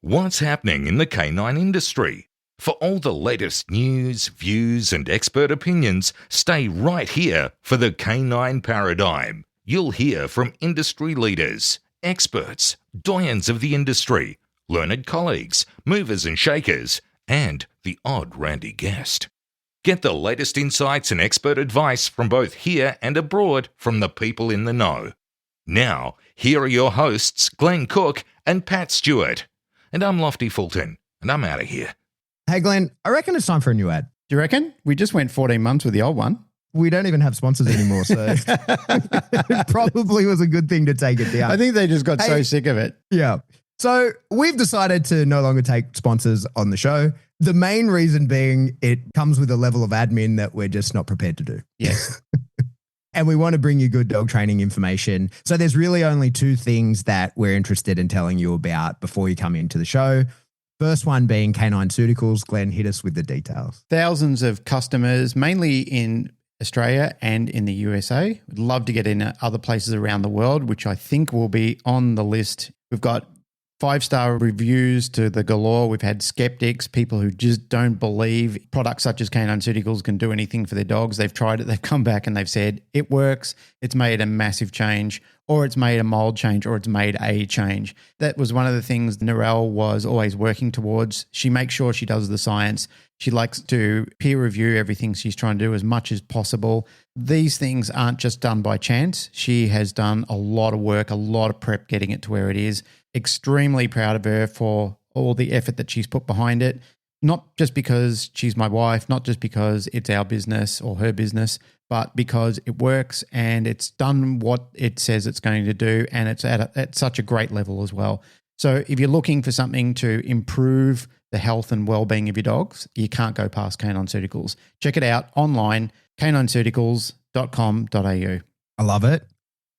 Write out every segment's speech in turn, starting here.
What's happening in the canine industry? For all the latest news, views, and expert opinions, stay right here for the Canine Paradigm. You'll hear from industry leaders, experts, doyens of the industry, learned colleagues, movers and shakers, and the odd randy guest. Get the latest insights and expert advice from both here and abroad from the people in the know. Now, here are your hosts, Glenn Cook and Pat Stewart. And I'm Lofty Fulton, and I'm out of here. Hey, Glenn, I reckon it's time for a new ad. Do you reckon? We just went 14 months with the old one. We don't even have sponsors anymore, so it probably was a good thing to take it down. I think they just got so sick of it. Yeah. So we've decided to no longer take sponsors on the show. The main reason being it comes with a level of admin that we're just not prepared to do. Yes. And we want to bring you good dog training information. So there's really only two things that we're interested in telling you about before you come into the show. First one being Canine Paradigm. Glenn, hit us with the details. Thousands of customers, mainly in Australia and in the USA. We'd love to get in other places around the world, which I think will be on the list. We've got 5-star reviews to the galore. We've had skeptics, people who just don't believe products such as Canine Paradigm can do anything for their dogs. They've tried it. They've come back and they've said it works. It's made a massive change, or it's made a mild change, or it's made a change. That was one of the things Narelle was always working towards. She makes sure she does the science. She likes to peer review everything she's trying to do as much as possible. These things aren't just done by chance. She has done a lot of work, a lot of prep getting it to where it is. Extremely proud of her for all the effort that she's put behind it. Not just because she's my wife, not just because it's our business or her business, but because it works and it's done what it says it's going to do, and it's at such a great level as well. So if you're looking for something to improve the health and well-being of your dogs, you can't go past Canine Paradigm. Check it out online, caninesurgicals.com.au. I love it.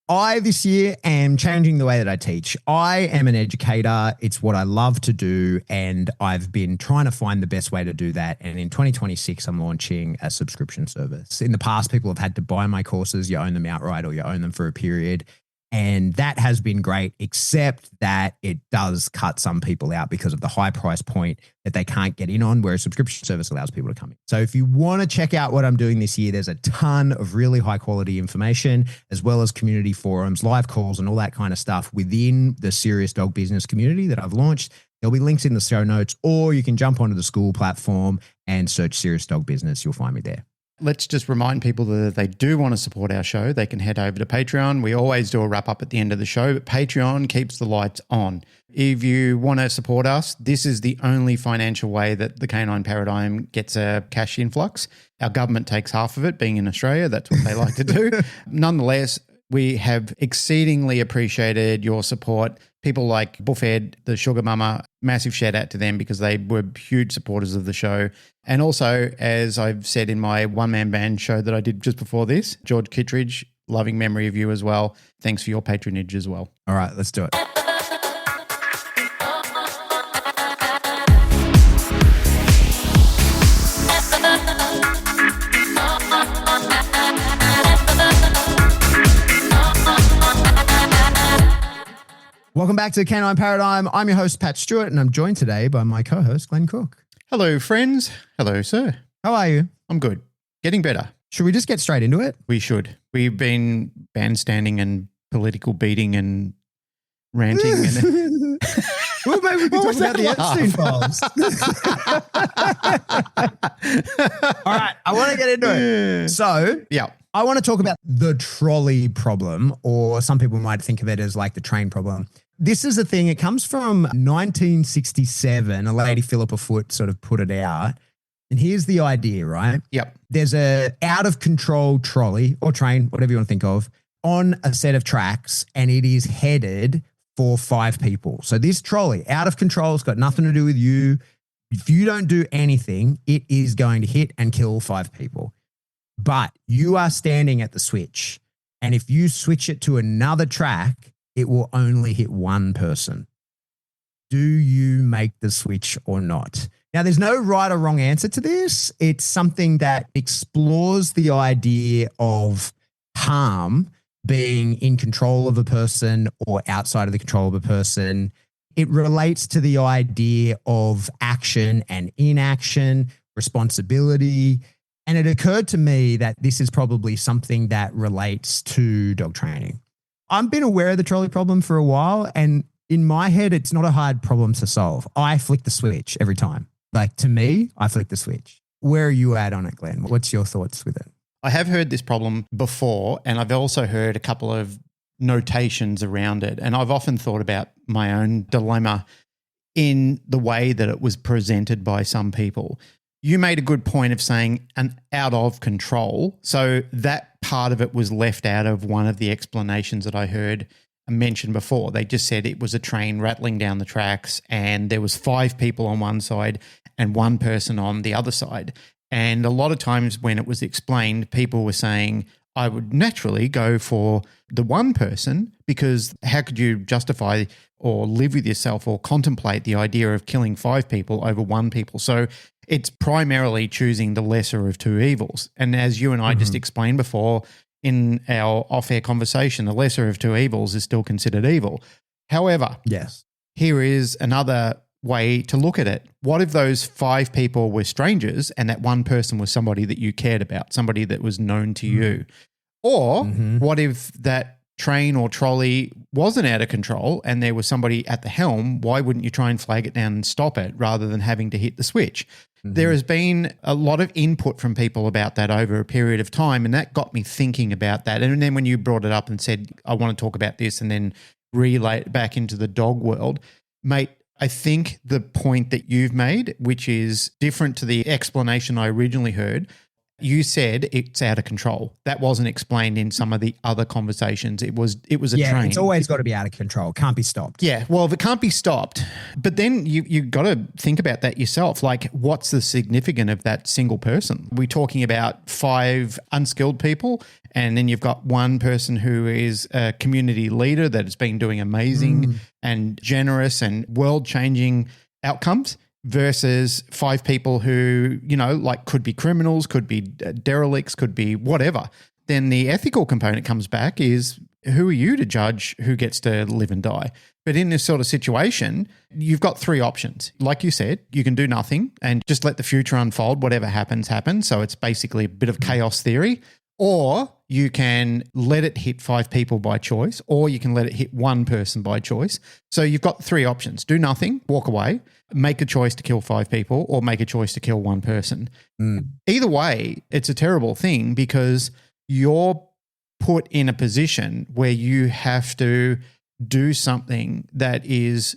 I, this year, am changing the way that I teach. I am an educator. It's what I love to do, and I've been trying to find the best way to do that. And in 2026, I'm launching a subscription service. In the past, people have had to buy my courses. You own them outright or you own them for a period. And that has been great, except that it does cut some people out because of the high price point that they can't get in on, where a subscription service allows people to come in. So if you want to check out what I'm doing this year, there's a ton of really high quality information, as well as community forums, live calls, and all that kind of stuff within the Serious Dog Business community that I've launched. There'll be links in the show notes, or you can jump onto the school platform and search Serious Dog Business. You'll find me there. Let's just remind people that if they do want to support our show, they can head over to Patreon. We always do a wrap up at the end of the show, but Patreon keeps the lights on. If you want to support us, this is the only financial way that the Canine Paradigm gets a cash influx. Our government takes half of it, being in Australia. That's what they like to do. Nonetheless, we have exceedingly appreciated your support. People like Buffhead, the Sugar Mama, massive shout out to them because they were huge supporters of the show. And also, as I've said in my one-man band show that I did just before this, George Kittredge, loving memory of you as well. Thanks for your patronage as well. All right, let's do it. Welcome back to Canine Paradigm. I'm your host, Pat Stewart, and I'm joined today by my co-host, Glenn Cook. Hello, friends. Hello, sir. How are you? I'm good. Getting better. Should we just get straight into it? We should. We've been bandstanding and political beating and ranting. And well, maybe we can talk about the Epstein files. All right, I want to get into it. So, yeah. I want to talk about the trolley problem, or some people might think of it as like the train problem. This is a thing, it comes from 1967. A lady, Philippa Foot, sort of put it out. And here's the idea, right? Yep. There's a out of control trolley or train, whatever you want to think of, on a set of tracks, and it is headed for 5 people. So this trolley, out of control, it's got nothing to do with you. If you don't do anything, it is going to hit and kill 5 people. But you are standing at the switch, and if you switch it to another track, it will only hit 1 person. Do you make the switch or not? Now, there's no right or wrong answer to this. It's something that explores the idea of harm being in control of a person or outside of the control of a person. it relates to the idea of action and inaction, responsibility. And it occurred to me that this is probably something that relates to dog training. I've been aware of the trolley problem for a while, and in my head, it's not a hard problem to solve. I flick the switch every time. Like, to me, I flick the switch. Where are you at on it, Glenn? What's your thoughts with it? I have heard this problem before, and I've also heard a couple of notations around it. And I've often thought about my own dilemma in the way that it was presented by some people. You made a good point of saying an out of control. So that part of it was left out of one of the explanations that I heard mentioned before. They just said it was a train rattling down the tracks and there was 5 people on one side and 1 person on the other side. And a lot of times when it was explained, people were saying, I would naturally go for the 1 person, because how could you justify or live with yourself or contemplate the idea of killing 5 people over 1 people? So it's primarily choosing the lesser of 2 evils. And as you and I just explained before in our off-air conversation, the lesser of 2 evils is still considered evil. However, yes, here is another way to look at it. What if those 5 people were strangers and that 1 person was somebody that you cared about, somebody that was known to you? Or what if that train or trolley wasn't out of control and there was somebody at the helm? Why wouldn't you try and flag it down and stop it rather than having to hit the switch? There has been a lot of input from people about that over a period of time, and that got me thinking about that. And then when you brought it up and said, I want to talk about this, and then relay it back into the dog world, mate, I think the point that you've made, which is different to the explanation I originally heard, you said it's out of control. That wasn't explained in some of the other conversations. It was a train. It's always got to be out of control. Can't be stopped. Yeah, well, if it can't be stopped, but then you got to think about that yourself. Like, what's the significance of that single person? We're talking about 5 unskilled people, and then you've got 1 person who is a community leader that has been doing amazing and generous and world-changing outcomes, versus 5 people who, you know, like could be criminals, could be derelicts, could be whatever. Then the ethical component comes back is, who are you to judge who gets to live and die? But in this sort of situation, you've got 3 options. Like you said, you can do nothing and just let the future unfold. Whatever happens, happens. So it's basically a bit of chaos theory. Or you can let it hit 5 people by choice, or you can let it hit 1 person by choice. So you've got 3 options: do nothing, walk away, make a choice to kill 5 people, or make a choice to kill 1 person. Either way, it's a terrible thing, because you're put in a position where you have to do something that is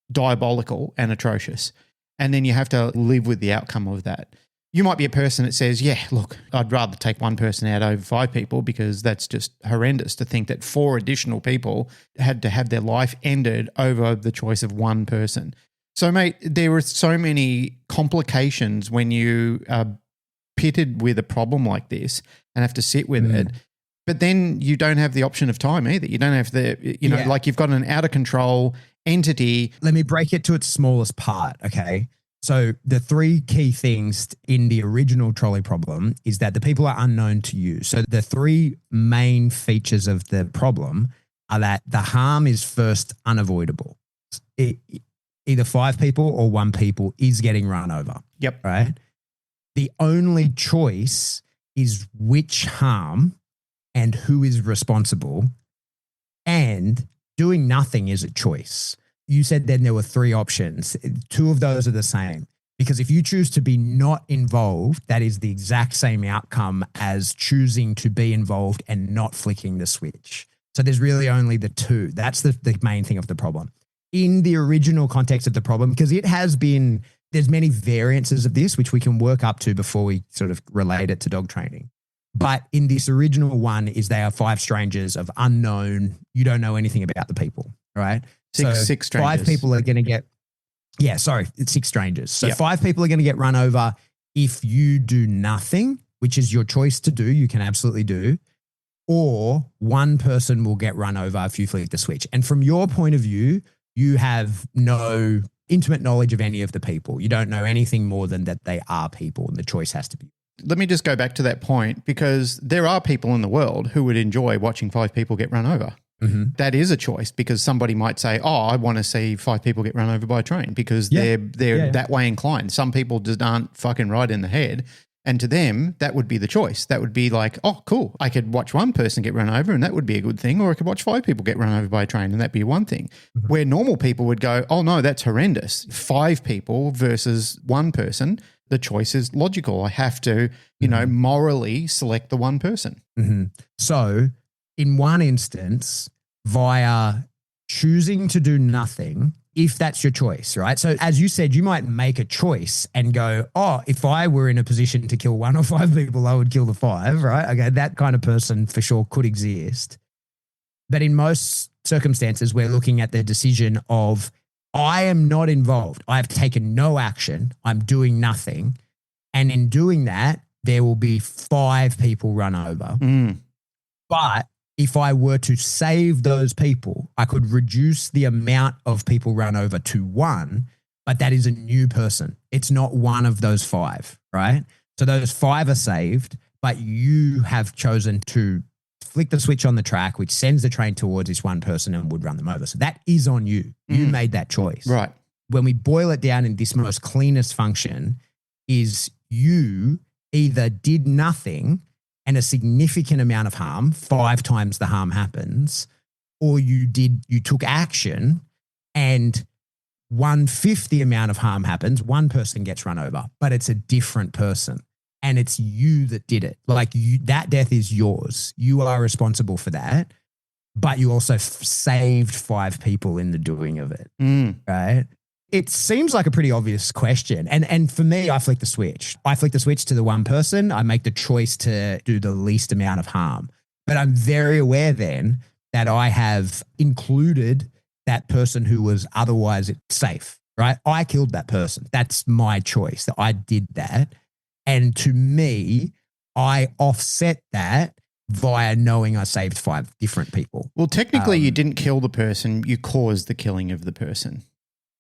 diabolical and atrocious, and then you have to live with the outcome of that. You might be a person that says, yeah, look, I'd rather take 1 person out over 5 people, because that's just horrendous to think that 4 additional people had to have their life ended over the choice of 1 person. So, mate, there are so many complications when you are pitted with a problem like this and have to sit with it. But then you don't have the option of time either. You don't have the, you know, like you've got an out of control entity. Let me break it to its smallest part, okay? So the 3 key things in the original trolley problem is that the people are unknown to you. So the 3 main features of the problem are that the harm is first unavoidable. Either 5 people or 1 people is getting run over. Yep. Right? The only choice is which harm and who is responsible, and doing nothing is a choice. You said then there were 3 options. 2 of those are the same, because if you choose to be not involved, that is the exact same outcome as choosing to be involved and not flicking the switch. So there's really only the 2. That's the main thing of the problem. In the original context of the problem, because there's many variances of this, which we can work up to before we sort of relate it to dog training. But in this original one is they are 5 strangers of unknown. You don't know anything about the people, right? Six strangers. 5 people are going to get, it's 6 strangers. So 5 people are going to get run over if you do nothing, which is your choice to do, you can absolutely do, or 1 person will get run over if you flick the switch. And from your point of view, you have no intimate knowledge of any of the people. You don't know anything more than that they are people, and the choice has to be. Let me just go back to that point, because there are people in the world who would enjoy watching 5 people get run over. Mhm. That is a choice because somebody might say, oh, I want to see 5 people get run over by a train because Yeah. they're that way inclined. Some people just aren't fucking right in the head. And to them, that would be the choice. That would be like, oh, cool. I could watch one person get run over and that would be a good thing. Or I could watch 5 people get run over by a train and that'd be one thing. Mhm. Where normal people would go, oh, no, that's horrendous. 5 people versus one person. The choice is logical. I have to, morally select the one person. Mm-hmm. So in one instance, via choosing to do nothing, if that's your choice, right? So as you said, you might make a choice and go, oh, if I were in a position to kill 1 or 5 people, I would kill the 5, right? Okay, that kind of person for sure could exist. But in most circumstances, we're looking at the decision of, I am not involved. I've taken no action. I'm doing nothing. And in doing that, there will be 5 people run over. But if I were to save those people, I could reduce the amount of people run over to 1, but that is a new person. It's not one of those 5, right? So those 5 are saved, but you have chosen to flick the switch on the track, which sends the train towards this one person and would run them over. So that is on you. You made that choice. Right. When we boil it down in this most cleanest function is you either did nothing and a significant amount of harm, 5 times the harm happens, or you took action and 1/5 the amount of harm happens, 1 person gets run over, but it's a different person and it's you that did it. Like that death is yours. You are responsible for that, but you also saved 5 people in the doing of it, right? It seems like a pretty obvious question. And for me, I flick the switch. I flick the switch to the one person. I make the choice to do the least amount of harm. But I'm very aware then that I have included that person who was otherwise safe, right? I killed that person. That's my choice that I did that. And to me, I offset that via knowing I saved 5 different people. Well, technically you didn't kill the person. You caused the killing of the person.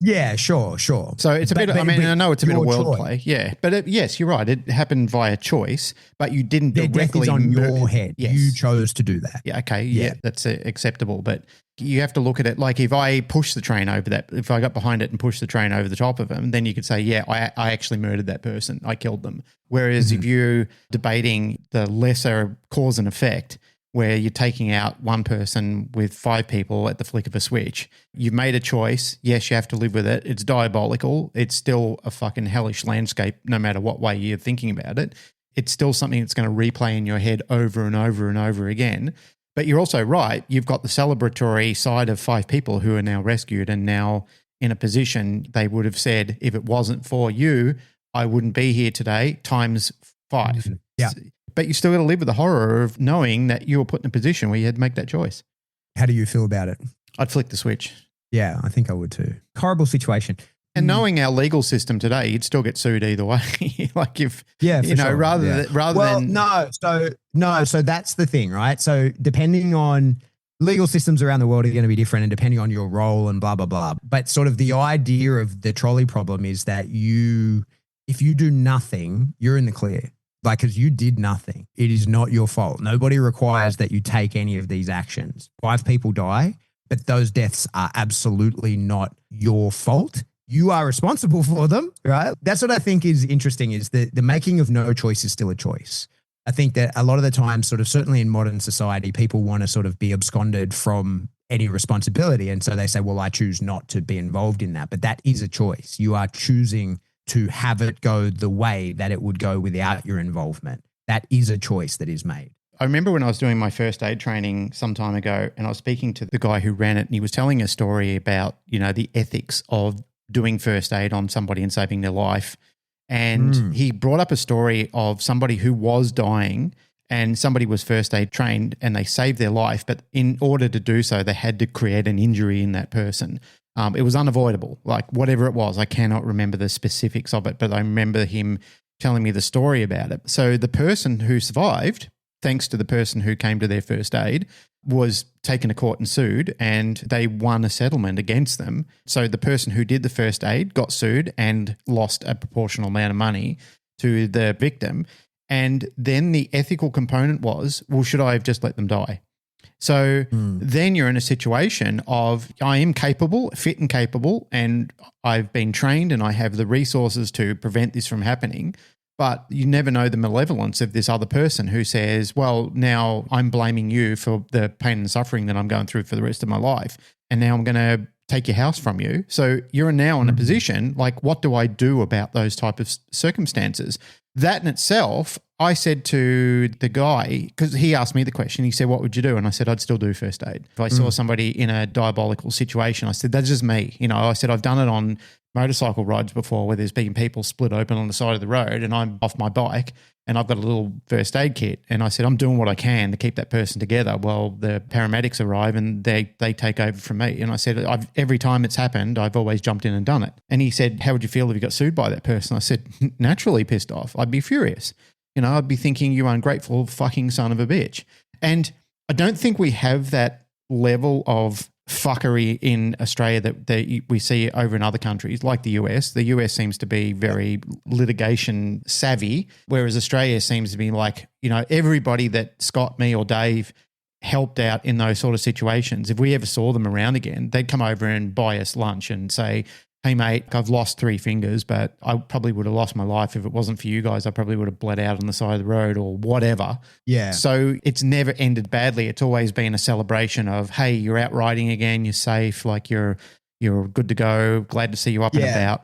Yeah, sure. So it's a bit, I know it's a bit of wordplay. Yeah. But yes, you're right. It happened via choice, but you didn't Their directly. death is on your head. Yes. You chose to do that. Yeah. Okay. Yeah. That's acceptable. But you have to look at it like if I push the train over that, if I got behind it and pushed the train over the top of them, then you could say, yeah, I actually murdered that person. I killed them. Whereas if you're debating the lesser cause and effect, where you're taking out one person with 5 people at the flick of a switch. You've made a choice. Yes, you have to live with it. It's diabolical. It's still a fucking hellish landscape, no matter what way you're thinking about it. It's still something that's going to replay in your head over and over and over again. But you're also right. You've got the celebratory side of 5 people who are now rescued and now in a position they would have said, if it wasn't for you, I wouldn't be here today, times 5. Yeah. But you still got to live with the horror of knowing that you were put in a position where you had to make that choice. How do you feel about it? I'd flick the switch. Yeah, I think I would too. Horrible situation. And knowing our legal system today, you'd still get sued either way. Like if, sure. rather than. So that's the thing, right? So depending on legal systems around the world are going to be different and depending on your role and blah, blah, blah. But sort of the idea of the trolley problem is that if you do nothing, you're in the clear. Like, because you did nothing. It is not your fault. Nobody requires that you take any of these actions. 5 people die, but those deaths are absolutely not your fault. You are responsible for them, right? That's what I think is interesting is that the making of no choice is still a choice. I think that a lot of the time, sort of certainly in modern society, people want to sort of be absconded from any responsibility. And so they say, well, I choose not to be involved in that. But that is a choice. You are choosing to have it go the way that it would go without your involvement. That is a choice that is made. I remember when I was doing my first aid training some time ago and I was speaking to the guy who ran it and he was telling a story about, the ethics of doing first aid on somebody and saving their life. And he brought up a story of somebody who was dying and somebody was first aid trained and they saved their life. But in order to do so, they had to create an injury in that person. It was unavoidable, like whatever it was. I cannot remember the specifics of it, but I remember him telling me the story about it. So the person who survived, thanks to the person who came to their first aid, was taken to court and sued, and they won a settlement against them. So the person who did the first aid got sued and lost a proportional amount of money to the victim. And then the ethical component was, well, should I have just let them die? So then you're in a situation of I am capable, fit and capable, and I've been trained and I have the resources to prevent this from happening. But you never know the malevolence of this other person who says, well, now I'm blaming you for the pain and suffering that I'm going through for the rest of my life. And now I'm going to take your house from you. So you're now in a position like, what do I do about those type of circumstances? That in itself, I said to the guy, because he asked me the question, he said, what would you do? And I said, I'd still do first aid. If I saw somebody in a diabolical situation, I said, that's just me. I said, I've done it on motorcycle rides before where there's been people split open on the side of the road and I'm off my bike and I've got a little first aid kit. And I said, I'm doing what I can to keep that person together while the paramedics arrive and they take over from me. And I said, every time it's happened, I've always jumped in and done it. And he said, how would you feel if you got sued by that person? I said, naturally pissed off. I'd be furious. I'd be thinking, you ungrateful fucking son of a bitch. And I don't think we have that level of fuckery in Australia that we see over in other countries like the US. The US seems to be very litigation savvy, whereas Australia seems to be like, everybody that Scott, me or Dave helped out in those sort of situations, if we ever saw them around again, they'd come over and buy us lunch and say, hey, mate, I've lost 3 fingers, but I probably would have lost my life if it wasn't for you guys. I probably would have bled out on the side of the road or whatever. Yeah. So it's never ended badly. It's always been a celebration of, hey, you're out riding again. You're safe. Like you're good to go. Glad to see you up and about.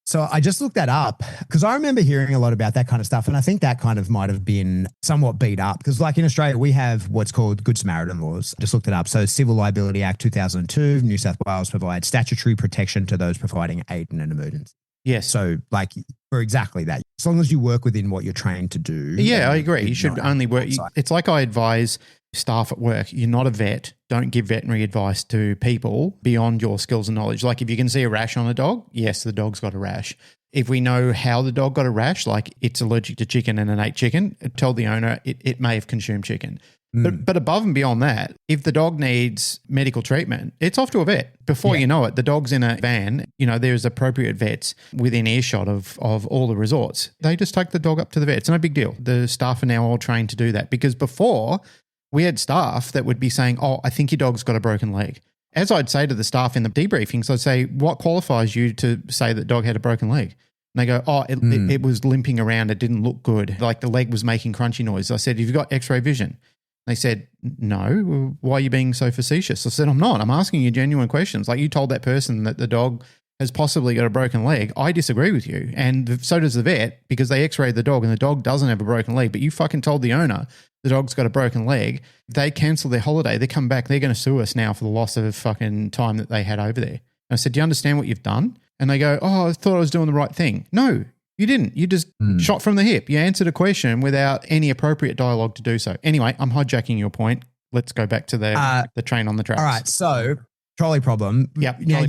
So I just looked that up because I remember hearing a lot about that kind of stuff. And I think that kind of might have been somewhat beat up because like in Australia, we have what's called Good Samaritan laws. Just looked it up. So Civil Liability Act 2002, New South Wales provides statutory protection to those providing aid in an emergency. Yes. So like for exactly that, as long as you work within what you're trained to do. Yeah, I agree. You should only work. It's like I advise staff at work, you're not a vet. Don't give veterinary advice to people beyond your skills and knowledge. Like if you can see a rash on a dog, yes, the dog's got a rash. If we know how the dog got a rash, like it's allergic to chicken and it ate chicken, tell the owner it may have consumed chicken. But above and beyond that, if the dog needs medical treatment, it's off to a vet. Before you know it, the dog's in a van. There's appropriate vets within earshot of all the resorts. They just take the dog up to the vet. It's no big deal. The staff are now all trained to do that because before we had staff that would be saying, oh, I think your dog's got a broken leg. As I'd say to the staff in the debriefings, I'd say, what qualifies you to say that dog had a broken leg? And they go, oh, it was limping around. It didn't look good. Like the leg was making crunchy noise. I said, have you got x-ray vision? They said, no. Why are you being so facetious? I said, I'm not. I'm asking you genuine questions. Like you told that person that the dog has possibly got a broken leg. I disagree with you. And so does the vet because they x-rayed the dog and the dog doesn't have a broken leg. But you fucking told the owner the dog's got a broken leg. They cancel their holiday. They come back. They're going to sue us now for the loss of fucking time that they had over there. And I said, do you understand what you've done? And they go, oh, I thought I was doing the right thing. No, you didn't. You just shot from the hip. You answered a question without any appropriate dialogue to do so. Anyway, I'm hijacking your point. Let's go back to the train on the tracks. All right. So trolley problem. Yep. Now you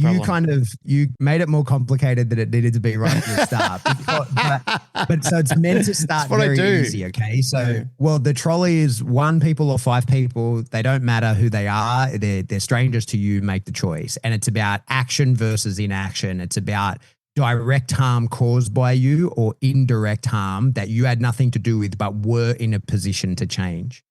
made it more complicated than it needed to be right from the start. but so it's meant to start very easy. Okay. So, well, the trolley is 1 people or 5 people. They don't matter who they are. They're strangers to you. Make the choice. And it's about action versus inaction. It's about direct harm caused by you or indirect harm that you had nothing to do with, but were in a position to change.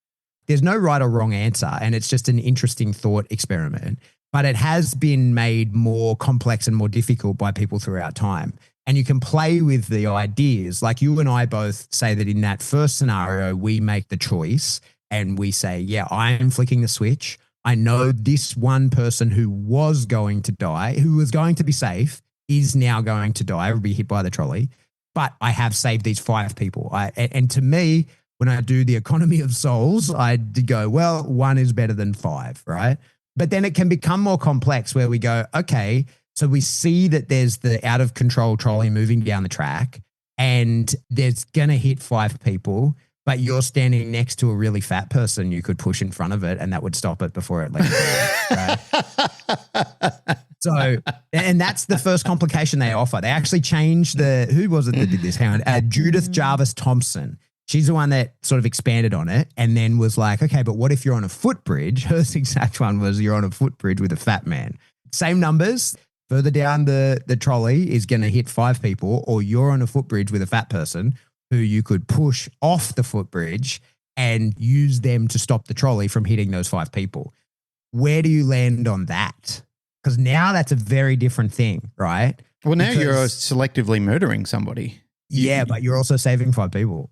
There's no right or wrong answer. And it's just an interesting thought experiment. But it has been made more complex and more difficult by people throughout time. And you can play with the ideas. Like you and I both say that in that first scenario, we make the choice and we say, yeah, I am flicking the switch. I know this one person who was going to die, who was going to be safe, is now going to die or be hit by the trolley. But I have saved these 5 people. And to me, when I do the economy of souls, I did go, well, 1 is better than 5, right? But then it can become more complex where we go, okay, so we see that there's the out of control trolley moving down the track and there's going to hit 5 people, but you're standing next to a really fat person you could push in front of it and that would stop it before it leaves. Right? So, and that's the first complication they offer. They actually changed who was it that did this? Hang on, Judith Jarvis Thompson. She's the one that sort of expanded on it and then was like, okay, but what if you're on a footbridge? Her exact one was you're on a footbridge with a fat man. Same numbers, further down the trolley is going to hit 5 people, or you're on a footbridge with a fat person who you could push off the footbridge and use them to stop the trolley from hitting those 5 people. Where do you land on that? Because now that's a very different thing, right? Well, now Because- you're selectively murdering somebody. Yeah, but you're also saving 5 people.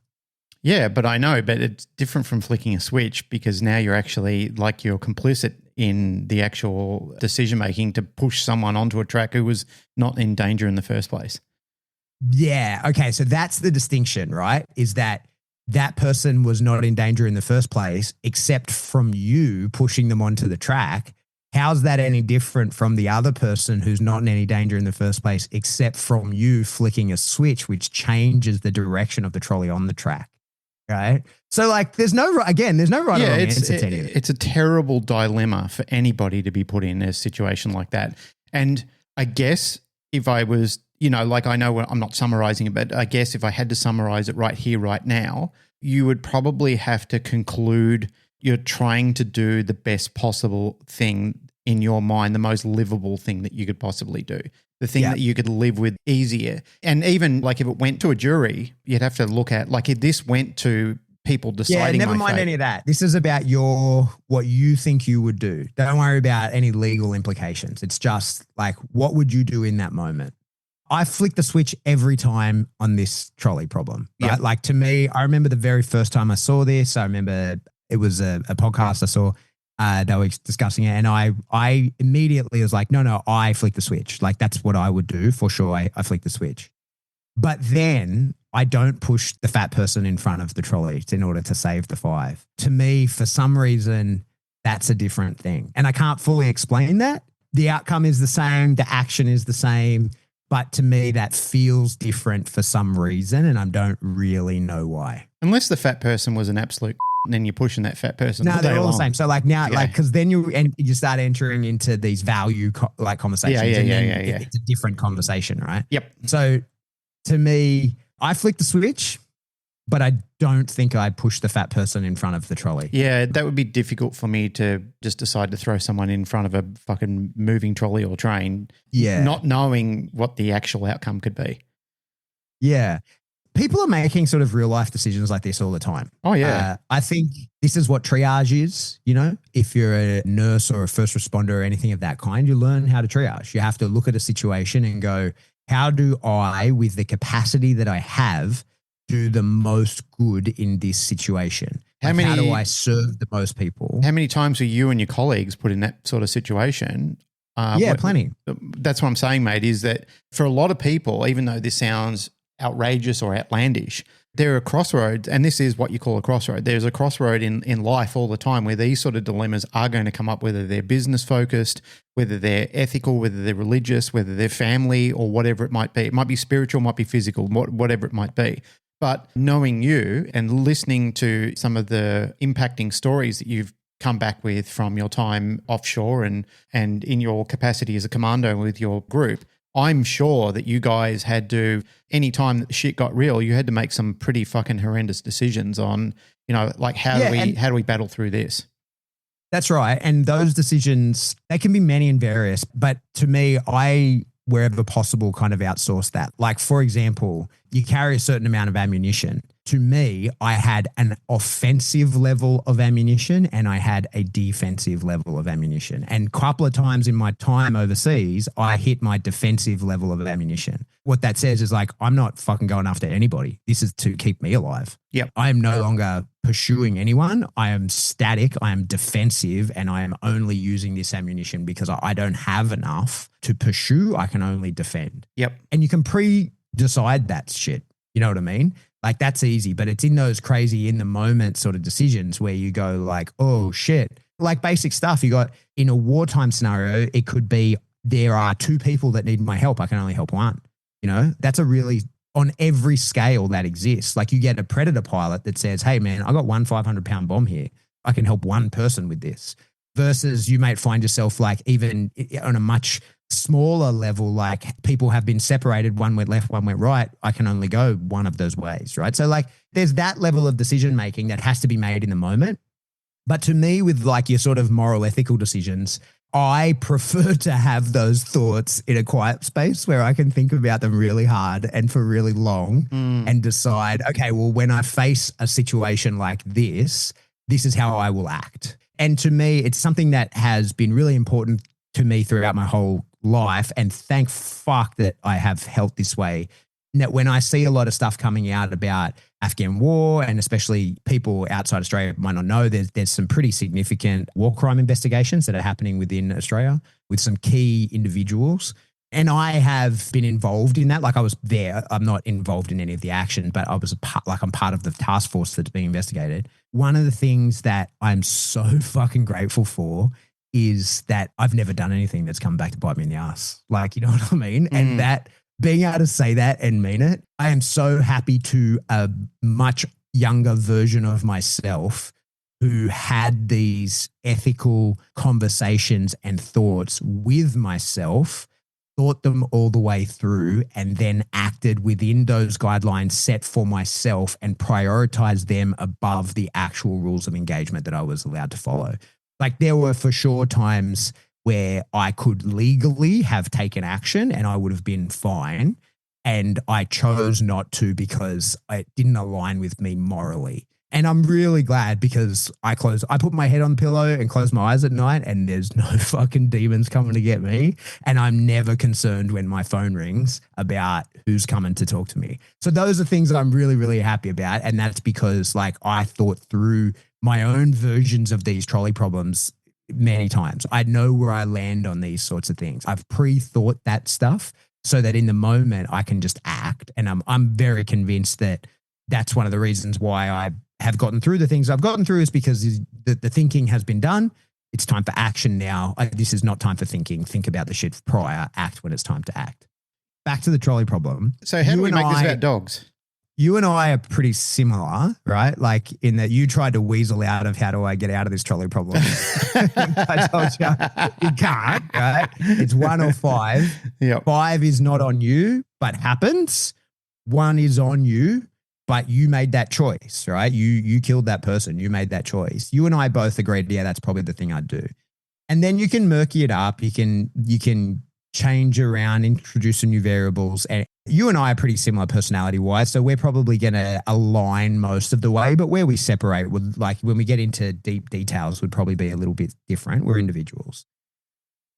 Yeah, but I know, but it's different from flicking a switch because now you're actually like you're complicit in the actual decision making to push someone onto a track who was not in danger in the first place. Yeah. Okay. So that's the distinction, right? Is that person was not in danger in the first place, except from you pushing them onto the track. How's that any different from the other person who's not in any danger in the first place, except from you flicking a switch, which changes the direction of the trolley on the track? Right. So like there's no right or wrong answer to any of it. It's a terrible dilemma for anybody to be put in a situation like that. And I guess if I was, like I know I'm not summarizing it, but I guess if I had to summarize it right here, right now, you would probably have to conclude you're trying to do the best possible thing in your mind, the most livable thing that you could possibly do. The thing that you could live with easier. And even like if it went to a jury, you'd have to look at like if this went to people deciding. Yeah, never mind any of that. This is about what you think you would do. Don't worry about any legal implications. It's just like, what would you do in that moment? I flick the switch every time on this trolley problem. Right? Yeah. Like to me, I remember the very first time I saw this. I remember it was a podcast I saw. They were discussing it, and I immediately was like, no, I flick the switch. Like that's what I would do for sure. I flick the switch, but then I don't push the fat person in front of the trolley in order to save the 5. To me, for some reason, that's a different thing, and I can't fully explain that. The outcome is the same, the action is the same, but to me, that feels different for some reason, and I don't really know why. Unless the fat person was an absolute and then you're pushing that fat person. No, they're all the same. So like now, Yeah. because then you start entering into these value conversations. Yeah. It's a different conversation, right? Yep. So to me, I flick the switch, but I don't think I'd push the fat person in front of the trolley. Yeah, that would be difficult for me to just decide to throw someone in front of a fucking moving trolley or train. Yeah. Not knowing what the actual outcome could be. Yeah. People are making sort of real life decisions like this all the time. Oh, yeah. I think this is what triage is. If you're a nurse or a first responder or anything of that kind, you learn how to triage. You have to look at a situation and go, how do I, with the capacity that I have, do the most good in this situation? How do I serve the most people? How many times were you and your colleagues put in that sort of situation? Plenty. That's what I'm saying, mate, is that for a lot of people, even though this sounds outrageous or outlandish, there are crossroads, and this is what you call a crossroad. There's a crossroad in life all the time where these sort of dilemmas are going to come up, whether they're business focused, whether they're ethical, whether they're religious, whether they're family or whatever it might be. It might be spiritual, might be physical, whatever it might be. But knowing you and listening to some of the impacting stories that you've come back with from your time offshore and in your capacity as a commando with your group, I'm sure that you guys had to, any time that the shit got real, you had to make some pretty fucking horrendous decisions on, like how do we battle through this? That's right. And those decisions, they can be many and various, but to me, I, wherever possible, kind of outsource that. Like, for example, you carry a certain amount of ammunition. To me, I had an offensive level of ammunition and I had a defensive level of ammunition. And a couple of times in my time overseas, I hit my defensive level of ammunition. What that says is like, I'm not fucking going after anybody. This is to keep me alive. Yep. I am no longer pursuing anyone. I am static. I am defensive, and I am only using this ammunition because I don't have enough to pursue. I can only defend. Yep. And you can pre-decide that shit. You know what I mean? Like that's easy, but it's in those crazy in the moment sort of decisions where you go like, oh shit, like basic stuff. You got in a wartime scenario, it could be there are 2 people that need my help. I can only help one. That's a really on every scale that exists. Like you get a predator pilot that says, hey man, I got one 500-pound bomb here. I can help one person with this. Versus you might find yourself like even on a much smaller level, like people have been separated, one went left, one went right. I can only go one of those ways, right? So like there's that level of decision making that has to be made in the moment. But to me, with like your sort of moral ethical decisions, I prefer to have those thoughts in a quiet space where I can think about them really hard and for really long and decide, okay, well, when I face a situation like this is how I will act. And to me, it's something that has been really important to me throughout my whole life. And thank fuck that I have felt this way. That when I see a lot of stuff coming out about Afghan war, and especially people outside Australia might not know, there's some pretty significant war crime investigations that are happening within Australia with some key individuals. And I have been involved in that. Like I was there. I'm not involved in any of the action, but I was I'm part of the task force that's being investigated. One of the things that I'm so fucking grateful for is that I've never done anything that's come back to bite me in the ass. Like, you know what I mean? And that being able to say that and mean it, I am so happy to a much younger version of myself who had these ethical conversations and thoughts with myself, thought them all the way through, and then acted within those guidelines set for myself and prioritized them above the actual rules of engagement that I was allowed to follow. Like there were for sure times where I could legally have taken action and I would have been fine. And I chose not to because it didn't align with me morally. And I'm really glad because I put my head on the pillow and close my eyes at night and there's no fucking demons coming to get me. And I'm never concerned when my phone rings about who's coming to talk to me. So those are things that I'm really, really happy about. And that's because like I thought through my own versions of these trolley problems many times. I know where I land on these sorts of things. I've pre-thought that stuff so that in the moment I can just act. And I'm very convinced that that's one of the reasons why I have gotten through the things I've gotten through is because the thinking has been done. It's time for action now. This is not time for thinking. Think about the shit prior. Act when it's time to act. Back to the trolley problem. So how do we make this about dogs? You and I are pretty similar, right? Like in that you tried to weasel out of how do I get out of this trolley problem. I told you can't, right? It's 1 or 5. Yep. 5 is not on you, but happens. 1 is on you, but you made that choice, right? You killed that person. You made that choice. You and I both agreed, yeah, that's probably the thing I'd do. And then you can murky it up. You can change around, introduce some new variables. And you and I are pretty similar personality-wise, so we're probably going to align most of the way, but where we separate would, like when we get into deep details, would probably be a little bit different. We're individuals.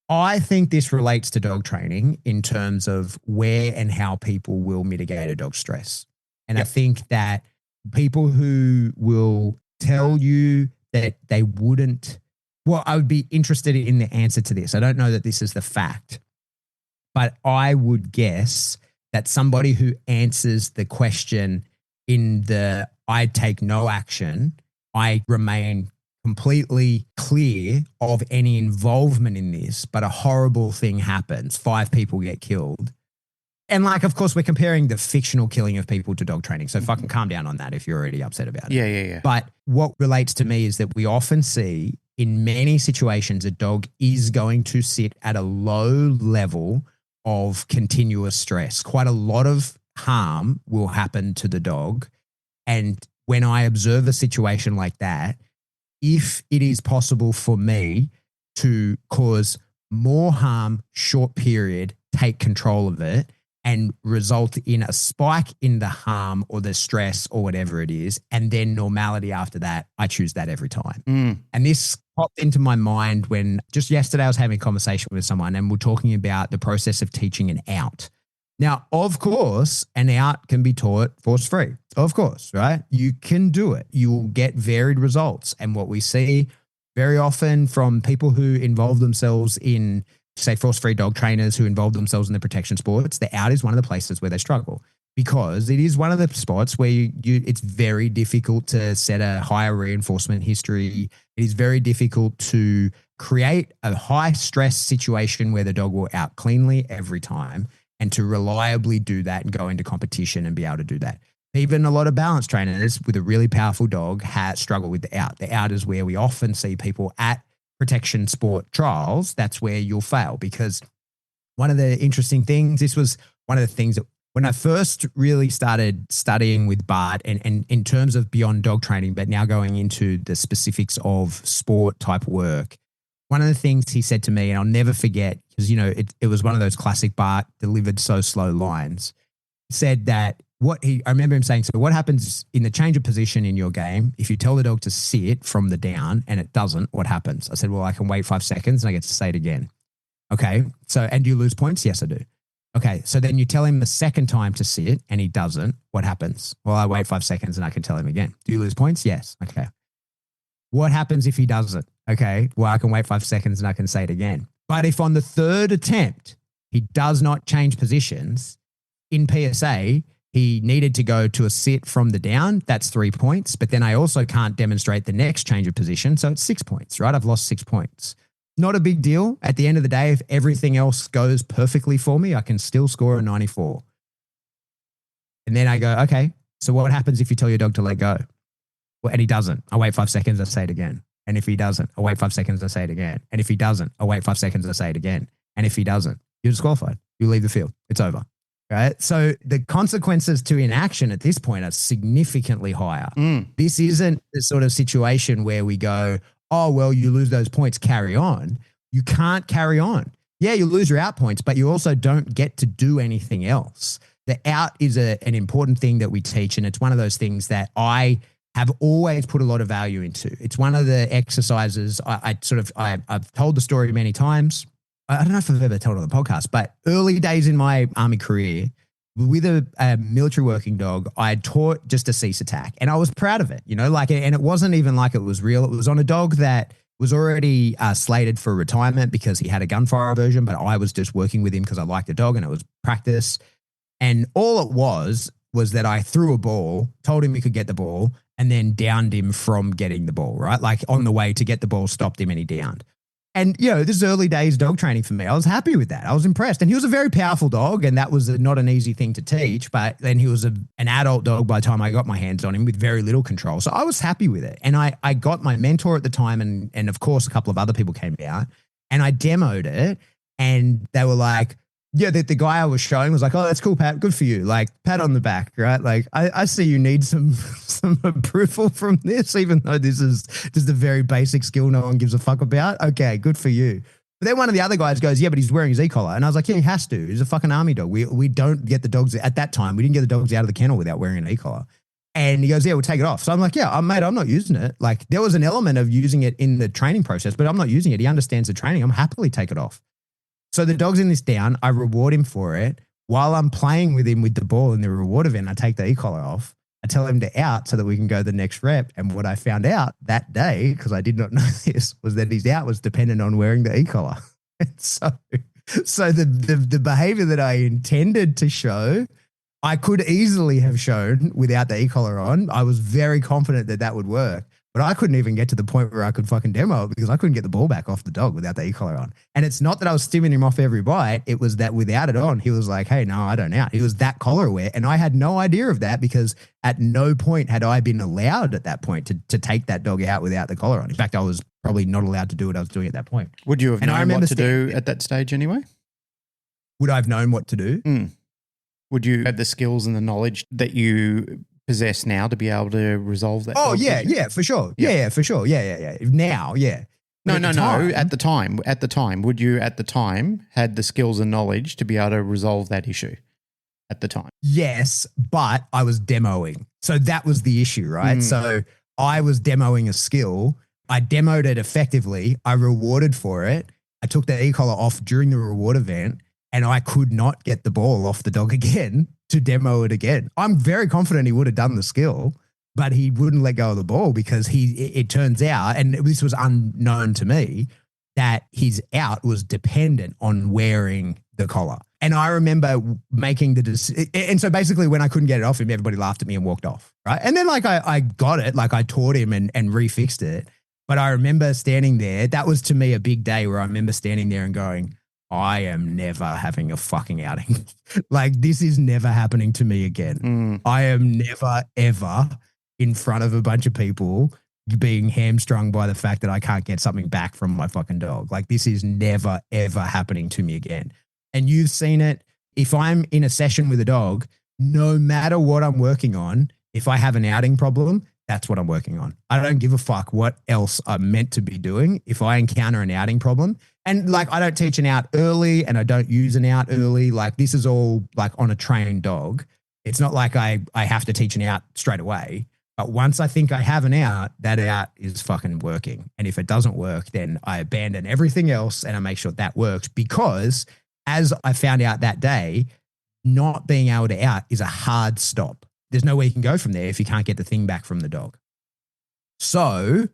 I think this relates to dog training in terms of where and how people will mitigate a dog's stress. And I think that people who will tell you that they wouldn't, well, I would be interested in the answer to this. I don't know that this is the fact, but I would guess that somebody who answers the question in the I take no action, I remain completely clear of any involvement in this, but a horrible thing happens, 5 people get killed. And like, of course, we're comparing the fictional killing of people to dog training. So fucking calm down on that if you're already upset about it. Yeah. But what relates to me is that we often see in many situations a dog is going to sit at a low level of continuous stress. Quite a lot of harm will happen to the dog. And when I observe a situation like that, if it is possible for me to cause more harm, short period, take control of it, and result in a spike in the harm or the stress or whatever it is, and then normality after that, I choose that every time. And this popped into my mind when just yesterday I was having a conversation with someone and we're talking about the process of teaching an out. Now, of course, an out can be taught force-free. Of course, right? You can do it. You will get varied results. And what we see very often from people who involve themselves in, say, force-free dog trainers who involve themselves in the protection sports, the out is one of the places where they struggle because it is one of the spots where it's very difficult to set a higher reinforcement history. It is very difficult to create a high-stress situation where the dog will out cleanly every time and to reliably do that and go into competition and be able to do that. Even a lot of balance trainers with a really powerful dog struggle with the out. The out is where we often see people at protection sport trials. That's where you'll fail because one of the interesting things, this was one of the things that when I first really started studying with Bart and in terms of beyond dog training, but now going into the specifics of sport type work, one of the things he said to me, and I'll never forget, because, it was one of those classic Bart delivered so slow lines, said that I remember him saying, so what happens in the change of position in your game, if you tell the dog to sit from the down and it doesn't, what happens? I said, well, I can wait 5 seconds and I get to say it again. Okay. So, and do you lose points? Yes, I do. Okay. So then you tell him the second time to sit and he doesn't, what happens? Well, I wait 5 seconds and I can tell him again. Do you lose points? Yes. Okay. What happens if he doesn't? Okay. Well, I can wait 5 seconds and I can say it again. But if on the third attempt, he does not change positions in PSA, he needed to go to a sit from the down. That's 3 points. But then I also can't demonstrate the next change of position. So it's 6 points, right? I've lost 6 points. Not a big deal. At the end of the day, if everything else goes perfectly for me, I can still score a 94. And then I go, okay, so what happens if you tell your dog to let go? Well, and he doesn't. I wait 5 seconds, I say it again. And if he doesn't, I wait 5 seconds, I say it again. And if he doesn't, I wait 5 seconds, I say it again. And if he doesn't, you're disqualified. You leave the field. It's over. Right. So the consequences to inaction at this point are significantly higher. This isn't the sort of situation where we go, oh, well, you lose those points, carry on. You can't carry on. Yeah, you lose your out points, but you also don't get to do anything else. The out is an important thing that we teach. And it's one of those things that I have always put a lot of value into. It's one of the exercises I've told the story many times. I don't know if I've ever told it on the podcast, but early days in my army career with a military working dog, I had taught just a cease attack and I was proud of it, and it wasn't even like it was real. It was on a dog that was already slated for retirement because he had a gunfire aversion, but I was just working with him because I liked the dog and it was practice. And all it was that I threw a ball, told him he could get the ball and then downed him from getting the ball, right? Like on the way to get the ball, stopped him and he downed. And, this is early days dog training for me. I was happy with that. I was impressed. And he was a very powerful dog, and that was not an easy thing to teach. But then he was an adult dog by the time I got my hands on him with very little control. So I was happy with it. And I got my mentor at the time, and of course, a couple of other people came out, and I demoed it. And they were like, yeah, the guy I was showing was like, oh, that's cool, Pat. Good for you. Like, pat on the back, right? Like, I see you need some approval from this, even though this is just a very basic skill no one gives a fuck about. Okay, good for you. But then one of the other guys goes, yeah, but he's wearing his e-collar. And I was like, yeah, he has to. He's a fucking army dog. We don't get the dogs, at that time, we didn't get the dogs out of the kennel without wearing an e-collar. And he goes, yeah, we'll take it off. So I'm like, yeah, mate, I'm not using it. Like, there was an element of using it in the training process, but I'm not using it. He understands the training. I'm happily take it off. So the dog's in this down. I reward him for it. While I'm playing with him with the ball in the reward event, I take the e-collar off. I tell him to out so that we can go the next rep. And what I found out that day, because I did not know this, was that his out was dependent on wearing the e-collar. And so the behavior that I intended to show, I could easily have shown without the e-collar on. I was very confident that would work. But I couldn't even get to the point where I could fucking demo it because I couldn't get the ball back off the dog without the e-collar on. And it's not that I was stimming him off every bite. It was that without it on, he was like, hey, no, I don't out. He was that collar aware. And I had no idea of that because at no point had I been allowed at that point to take that dog out without the collar on. In fact, I was probably not allowed to do what I was doing at that point. Would you have known what to do at that stage anyway? Would I have known what to do? Would you have the skills and the knowledge that you possess now to be able to resolve that? Oh, yeah, for sure. Yeah, for sure. Yeah. Now, yeah. No. At the time, would you at the time had the skills and knowledge to be able to resolve that issue at the time? Yes, but I was demoing. So that was the issue, right? So I was demoing a skill. I demoed it effectively. I rewarded for it. I took the e-collar off during the reward event and I could not get the ball off the dog again to demo it again. I'm very confident he would have done the skill, but he wouldn't let go of the ball because it turns out, and this was unknown to me, that his out was dependent on wearing the collar. And I remember making the decision. And so basically when I couldn't get it off him, everybody laughed at me and walked off, right? And then I got it, I taught him and refixed it. But I remember standing there. That was to me a big day where I remember standing there and going, I am never having a fucking outing. This is never happening to me again. I am never, ever in front of a bunch of people being hamstrung by the fact that I can't get something back from my fucking dog. This is never, ever happening to me again. And you've seen it. If I'm in a session with a dog, no matter what I'm working on, if I have an outing problem, That's what I'm working on. I don't give a fuck what else I'm meant to be doing. If I encounter an outing problem, and like I don't teach an out early and I don't use an out early, like this is all like on a trained dog. It's not like I have to teach an out straight away. But once I think I have an out, that out is fucking working. And if it doesn't work, then I abandon everything else and I make sure that works, because as I found out that day, not being able to out is a hard stop. There's no way you can go from there if you can't get the thing back from the dog. So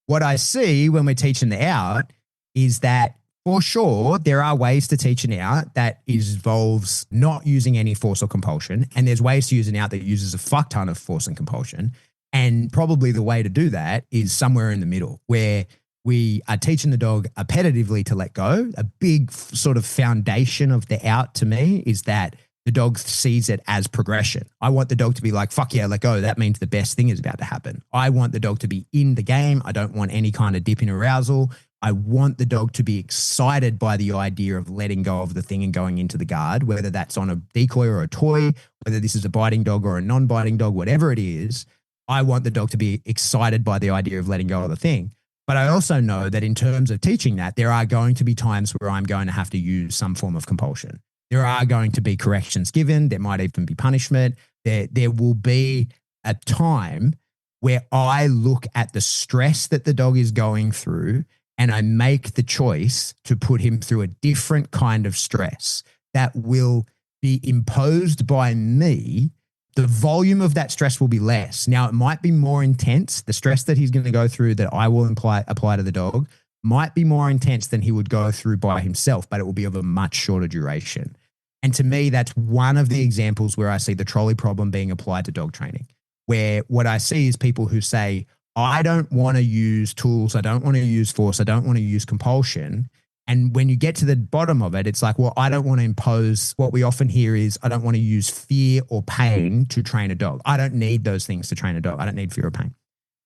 what I see when we're teaching the out is that for sure, there are ways to teach an out that involves not using any force or compulsion. And there's ways to use an out that uses a fuck ton of force and compulsion. And probably the way to do that is somewhere in the middle, where we are teaching the dog appetitively to let go. A big sort of foundation of the out to me is that the dog sees it as progression. I want the dog to be like, fuck yeah, let go. That means the best thing is about to happen. I want the dog to be in the game. I don't want any kind of dip in arousal. I want the dog to be excited by the idea of letting go of the thing and going into the guard, whether that's on a decoy or a toy, whether this is a biting dog or a non-biting dog, whatever it is. I want the dog to be excited by the idea of letting go of the thing. But I also know that in terms of teaching that, there are going to be times where I'm going to have to use some form of compulsion. There are going to be corrections given. There might even be punishment. There will be a time where I look at the stress that the dog is going through and I make the choice to put him through a different kind of stress that will be imposed by me. The volume of that stress will be less. Now, it might be more intense. The stress that he's going to go through that I will apply to the dog might be more intense than he would go through by himself, but it will be of a much shorter duration. And to me, that's one of the examples where I see the trolley problem being applied to dog training, where what I see is people who say, I don't want to use tools. I don't want to use force. I don't want to use compulsion. And when you get to the bottom of it, it's like, well, I don't want to impose. What we often hear is, I don't want to use fear or pain to train a dog. I don't need those things to train a dog. I don't need fear or pain.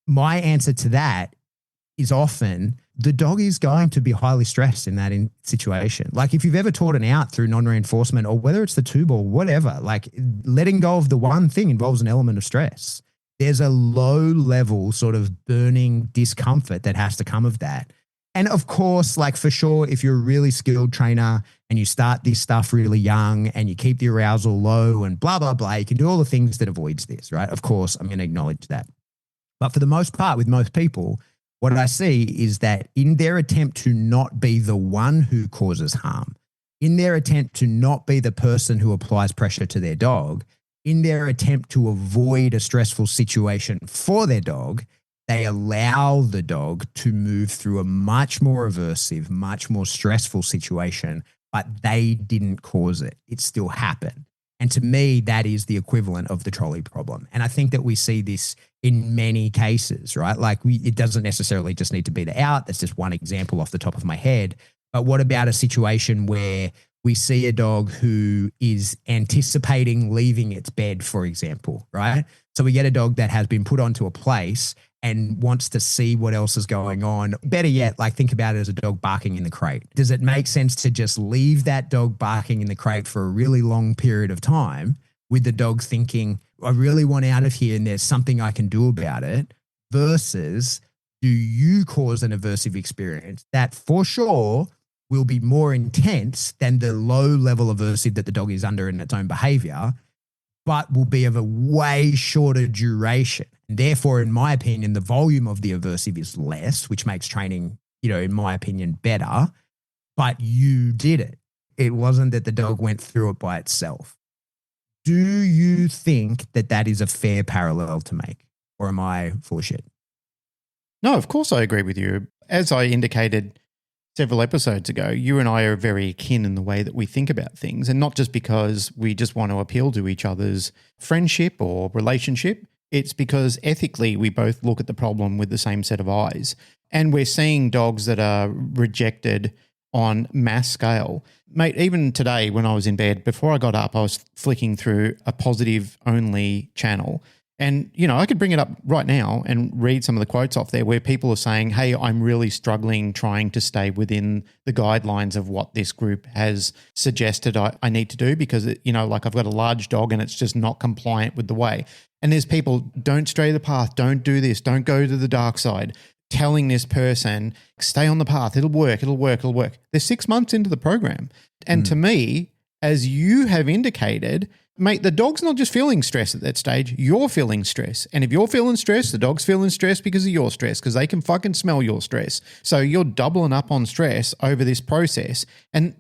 My answer to that is often the dog is going to be highly stressed in that situation. Like if you've ever taught an out through non-reinforcement, or whether it's the two ball, whatever, like letting go of the one thing involves an element of stress. There's a low level sort of burning discomfort that has to come of that. And of course, like for sure, if you're a really skilled trainer and you start this stuff really young and you keep the arousal low and blah, blah, blah, you can do all the things that avoids this, right? Of course, I'm going to acknowledge that. But for the most part, with most people, what I see is that in their attempt to not be the one who causes harm, in their attempt to not be the person who applies pressure to their dog, in their attempt to avoid a stressful situation for their dog, they allow the dog to move through a much more aversive, much more stressful situation, but they didn't cause it. It still happened. And to me, that is the equivalent of the trolley problem. And I think that we see this in many cases, right? Like it doesn't necessarily just need to be the out. That's just one example off the top of my head. But what about a situation where we see a dog who is anticipating leaving its bed, for example, right? So we get a dog that has been put onto a place and wants to see what else is going on. Better yet, like think about it as a dog barking in the crate. Does it make sense to just leave that dog barking in the crate for a really long period of time with the dog thinking, I really want out of here and there's something I can do about it, versus do you cause an aversive experience that for sure will be more intense than the low level aversive that the dog is under in its own behavior, but will be of a way shorter duration. And therefore, in my opinion, the volume of the aversive is less, which makes training, in my opinion, better. But you did it. It wasn't that the dog went through it by itself. Do you think that that is a fair parallel to make? Or am I full of shit? No, of course I agree with you. As I indicated several episodes ago, you and I are very kin in the way that we think about things, and not just because we just want to appeal to each other's friendship or relationship. It's because ethically we both look at the problem with the same set of eyes. And we're seeing dogs that are rejected on mass scale. Mate, even today when I was in bed, before I got up, I was flicking through a positive only channel, And, I could bring it up right now and read some of the quotes off there where people are saying, hey, I'm really struggling trying to stay within the guidelines of what this group has suggested I need to do because, like I've got a large dog and it's just not compliant with the way. And there's people, don't stray the path, don't do this, don't go to the dark side, telling this person, stay on the path, it'll work. They're 6 months into the program. And to me, as you have indicated, mate, the dog's not just feeling stress at that stage. You're feeling stress. And if you're feeling stress, the dog's feeling stress because of your stress, because they can fucking smell your stress. So you're doubling up on stress over this process. And,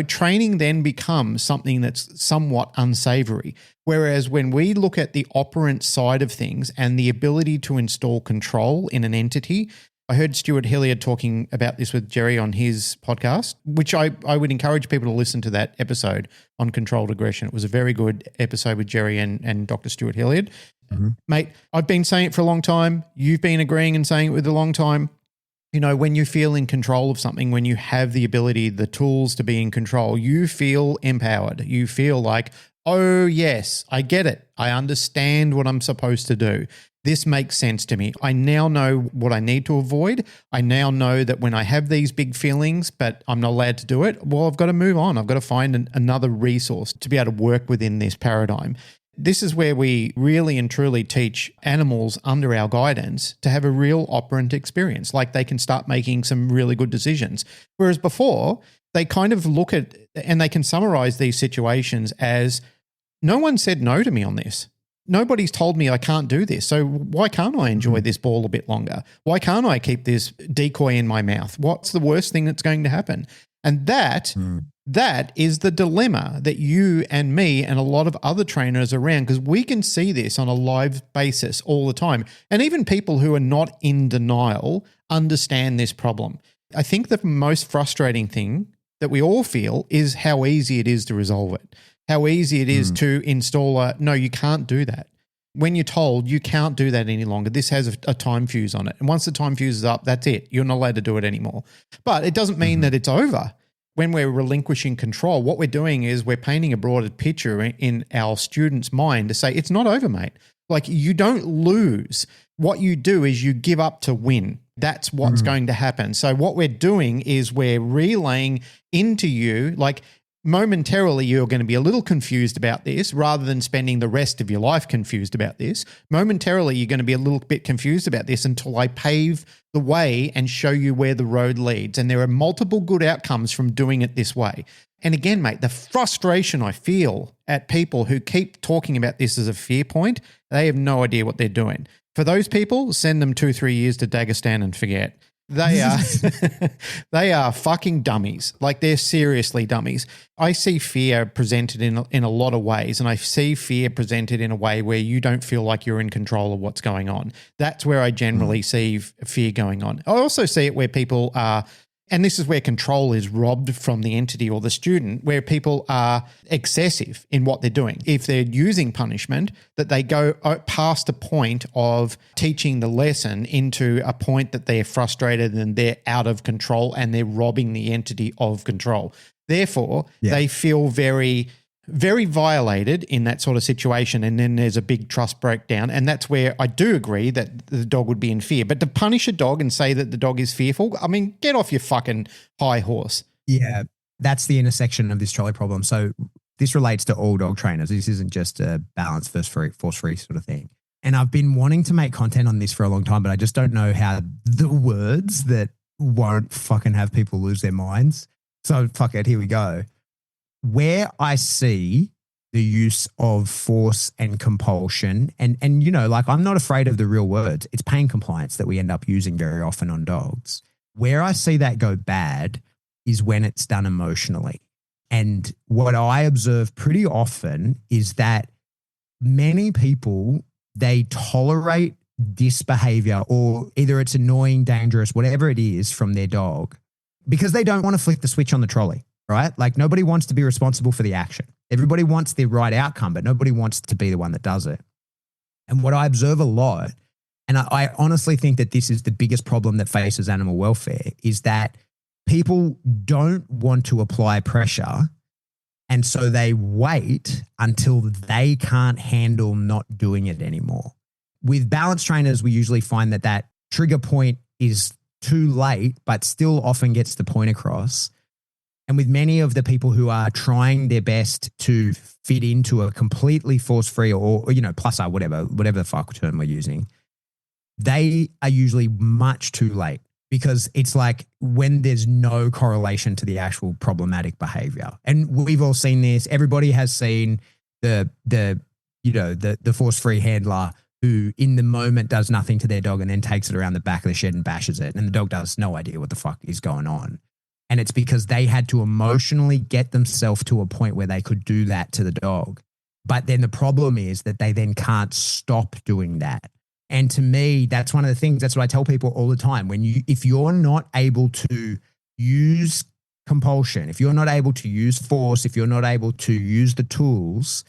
training then becomes something that's somewhat unsavory. Whereas when we look at the operant side of things and the ability to install control in an entity, I heard Stuart Hilliard talking about this with Jerry on his podcast, which I would encourage people to listen to that episode on controlled aggression. It was a very good episode with Jerry and Dr. Stuart Hilliard. Mm-hmm. Mate, I've been saying it for a long time. You've been agreeing and saying it with a long time. When you feel in control of something, when you have the ability, the tools to be in control, you feel empowered. You feel like, oh, yes, I get it. I understand what I'm supposed to do. This makes sense to me. I now know what I need to avoid. I now know that when I have these big feelings, but I'm not allowed to do it, well, I've got to move on. I've got to find another resource to be able to work within this paradigm. This is where we really and truly teach animals under our guidance to have a real operant experience, like they can start making some really good decisions. Whereas before, they kind of look at and they can summarize these situations as, no one said no to me on this. Nobody's told me I can't do this. So why can't I enjoy this ball a bit longer? Why can't I keep this decoy in my mouth? What's the worst thing that's going to happen? And that is the dilemma that you and me and a lot of other trainers around, because we can see this on a live basis all the time. And even people who are not in denial understand this problem. I think the most frustrating thing that we all feel is how easy it is to resolve it. How easy it is to install no, you can't do that. When you're told you can't do that any longer, this has a time fuse on it. And once the time fuse is up, that's it. You're not allowed to do it anymore. But it doesn't mean that it's over. When we're relinquishing control, what we're doing is we're painting a broader picture in our student's mind to say, it's not over, mate. Like, you don't lose. What you do is you give up to win. That's what's going to happen. So what we're doing is we're relaying into you, like, momentarily, you're going to be a little confused about this rather than spending the rest of your life confused about this. Momentarily, you're going to be a little bit confused about this until I pave the way and show you where the road leads. And there are multiple good outcomes from doing it this way. And again, mate, the frustration I feel at people who keep talking about this as a fear point, they have no idea what they're doing. For those people, send them 2-3 years to Dagestan and forget. They are fucking dummies. Like, they're seriously dummies. I see fear presented in a lot of ways, and I see fear presented in a way where you don't feel like you're in control of what's going on. That's where I generally see fear going on. I also see it where people are, and this is where control is robbed from the entity or the student, where people are excessive in what they're doing. If they're using punishment, that they go past a point of teaching the lesson into a point that they're frustrated and they're out of control and they're robbing the entity of control. Therefore, they feel very, very violated in that sort of situation, and then there's a big trust breakdown, and that's where I do agree that the dog would be in fear. But to punish a dog and say that the dog is fearful, I mean, get off your fucking high horse. Yeah, that's the intersection of this trolley problem. So this relates to all dog trainers. This isn't just a balance versus force-free sort of thing. And I've been wanting to make content on this for a long time, but I just don't know how the words that won't fucking have people lose their minds. So fuck it, here we go. Where I see the use of force and compulsion, and like, I'm not afraid of the real words. It's pain compliance that we end up using very often on dogs. Where I see that go bad is when it's done emotionally. And what I observe pretty often is that many people, they tolerate this behavior, or either it's annoying, dangerous, whatever it is, from their dog, because they don't want to flick the switch on the trolley, right? Like, nobody wants to be responsible for the action. Everybody wants the right outcome, but nobody wants to be the one that does it. And what I observe a lot, and I honestly think that this is the biggest problem that faces animal welfare, is that people don't want to apply pressure, and so they wait until they can't handle not doing it anymore. with balance trainers, we usually find that trigger point is too late, but still often gets the point across. And with many of the people who are trying their best to fit into a completely force-free or plus or whatever the fuck term we're using, they are usually much too late, because it's like when there's no correlation to the actual problematic behavior. And we've all seen this. Everybody has seen the force-free handler who in the moment does nothing to their dog and then takes it around the back of the shed and bashes it. And the dog does no idea what the fuck is going on. And it's because they had to emotionally get themselves to a point where they could do that to the dog. But then the problem is that they then can't stop doing that. And to me, that's one of the things, that's what I tell people all the time. If you're not able to use compulsion, if you're not able to use force, if you're not able to use the tools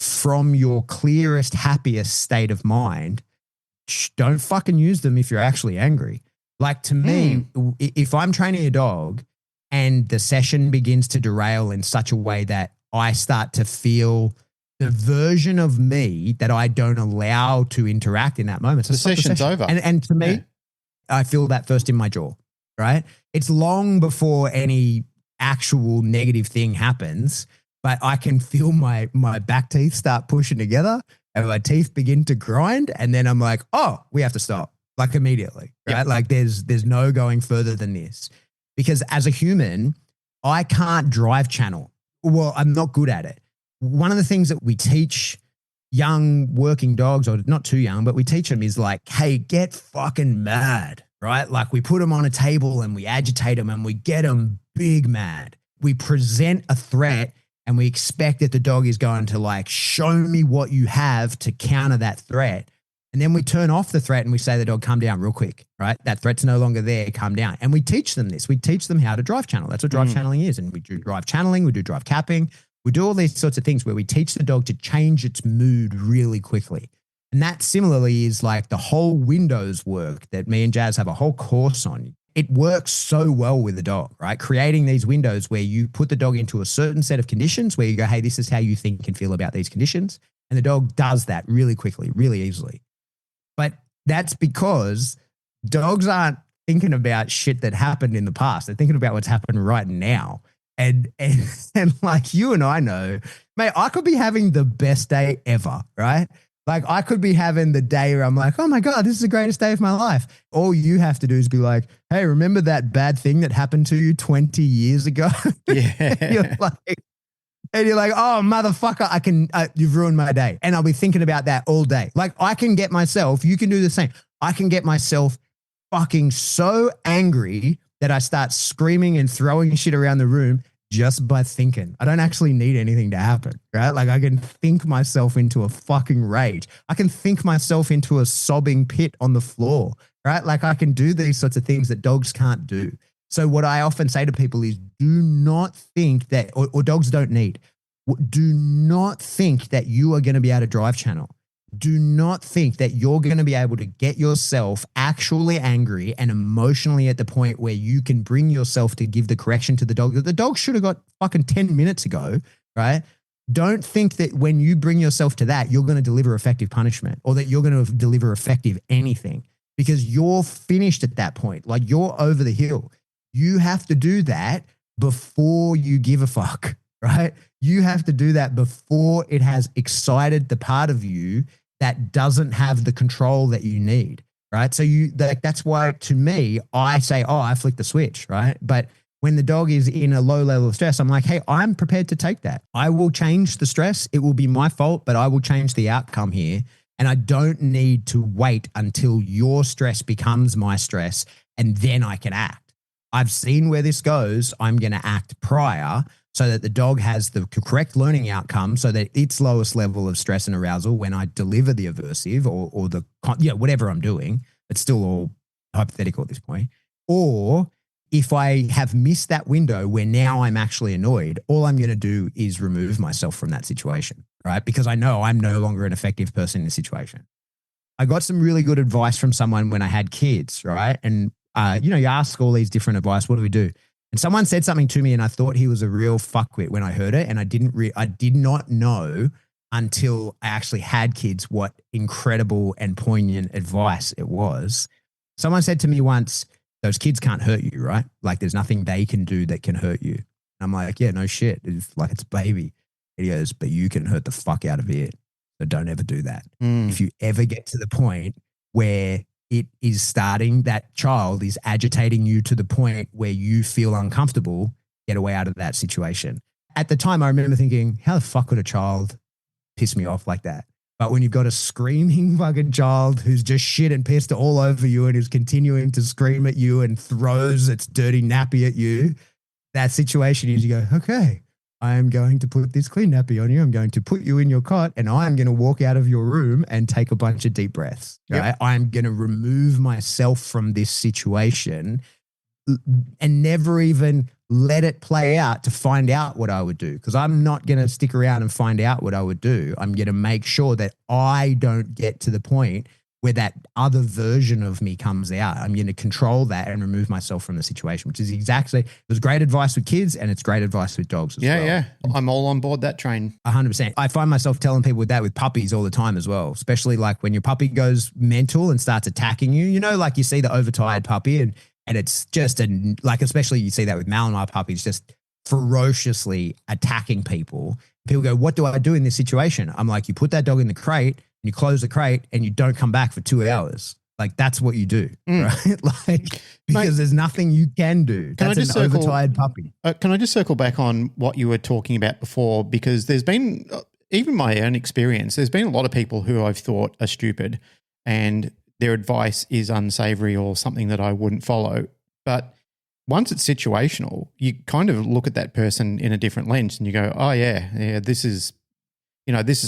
from your clearest, happiest state of mind, don't fucking use them if you're actually angry. Like, to me, if I'm training a dog and the session begins to derail in such a way that I start to feel the version of me that I don't allow to interact in that moment, so the session's over. And to me, I feel that first in my jaw, right? It's long before any actual negative thing happens, but I can feel my back teeth start pushing together and my teeth begin to grind. And then I'm like, oh, we have to stop, like, immediately, right? Yep. Like there's no going further than this, because as a human, I can't drive channel. Well, I'm not good at it. One of the things that we teach young working dogs, or not too young, but we teach them is like, hey, get fucking mad, right? Like, we put them on a table and we agitate them and we get them big mad. We present a threat and we expect that the dog is going to like, show me what you have to counter that threat. And then we turn off the threat and we say to the dog, calm down real quick, right? That threat's no longer there, calm down. And we teach them this. We teach them how to drive channel. That's what drive channeling is. And we do drive channeling, we do drive capping. We do all these sorts of things where we teach the dog to change its mood really quickly. And that similarly is like the whole Windows work that me and Jazz have a whole course on. It works so well with the dog, right? Creating these windows where you put the dog into a certain set of conditions where you go, hey, this is how you think and feel about these conditions. And the dog does that really quickly, really easily. But that's because dogs aren't thinking about shit that happened in the past. They're thinking about what's happened right now. And like you and I know, mate, I could be having the best day ever, right? Like, I could be having the day where I'm like, oh my God, this is the greatest day of my life. All you have to do is be like, hey, remember that bad thing that happened to you 20 years ago? Yeah. you're like, oh, motherfucker, you've ruined my day. And I'll be thinking about that all day. Like, I can get myself, you can do the same. I can get myself fucking so angry that I start screaming and throwing shit around the room just by thinking. I don't actually need anything to happen, right? Like, I can think myself into a fucking rage. I can think myself into a sobbing pit on the floor, right? Like, I can do these sorts of things that dogs can't do. So what I often say to people is, do not think that, or dogs don't need, do not think that you are going to be able to drive channel. Do not think that you're going to be able to get yourself actually angry and emotionally at the point where you can bring yourself to give the correction to the dog that the dog should have got fucking 10 minutes ago, right? Don't think that when you bring yourself to that, you're going to deliver effective punishment or that you're going to deliver effective anything, because you're finished at that point. Like, you're over the hill. You have to do that before you give a fuck, right? You have to do that before it has excited the part of you that doesn't have the control that you need, right? So that's why, to me, I say, oh, I flick the switch, right? But when the dog is in a low level of stress, I'm like, hey, I'm prepared to take that. I will change the stress. It will be my fault, but I will change the outcome here. And I don't need to wait until your stress becomes my stress and then I can act. I've seen where this goes. I'm going to act prior so that the dog has the correct learning outcome, so that its lowest level of stress and arousal when I deliver the aversive or whatever I'm doing, it's still all hypothetical at this point. Or if I have missed that window where now I'm actually annoyed, all I'm going to do is remove myself from that situation, right? Because I know I'm no longer an effective person in the situation. I got some really good advice from someone when I had kids, right? And you ask all these different advice. What do we do? And someone said something to me and I thought he was a real fuckwit when I heard it. And I did not know until I actually had kids what incredible and poignant advice it was. Someone said to me once, those kids can't hurt you, right? Like there's nothing they can do that can hurt you. And I'm like, yeah, no shit. It's like it's a baby. And he goes, but you can hurt the fuck out of it. So don't ever do that. If you ever get to the point where it is starting, that child is agitating you to the point where you feel uncomfortable, get away out of that situation. At the time, I remember thinking, how the fuck would a child piss me off like that? But when you've got a screaming fucking child who's just shit and pissed all over you and is continuing to scream at you and throws its dirty nappy at you, that situation is you go, okay, I am going to put this clean nappy on you. I'm going to put you in your cot and I'm going to walk out of your room and take a bunch of deep breaths. Right? Yep. I'm going to remove myself from this situation and never even let it play out to find out what I would do. Because I'm not going to stick around and find out what I would do. I'm going to make sure that I don't get to the point where that other version of me comes out. I'm going to control that and remove myself from the situation, which is exactly, it was great advice with kids and it's great advice with dogs as well. Yeah. I'm all on board that train. 100%. I find myself telling people with that with puppies all the time as well, especially like when your puppy goes mental and starts attacking you, you know, like you see the overtired puppy and it's just like, especially you see that with Malinois puppies, just ferociously attacking people. People go, what do I do in this situation? I'm like, you put that dog in the crate and you close the crate and you don't come back for 2 hours. Like that's what you do, right? Like, because there's nothing you can do. That's an overtired puppy. Can I just circle back on what you were talking about before? Because there's been, even my own experience, there's been a lot of people who I've thought are stupid and their advice is unsavory or something that I wouldn't follow. But once it's situational, you kind of look at that person in a different lens and you go, oh yeah, this is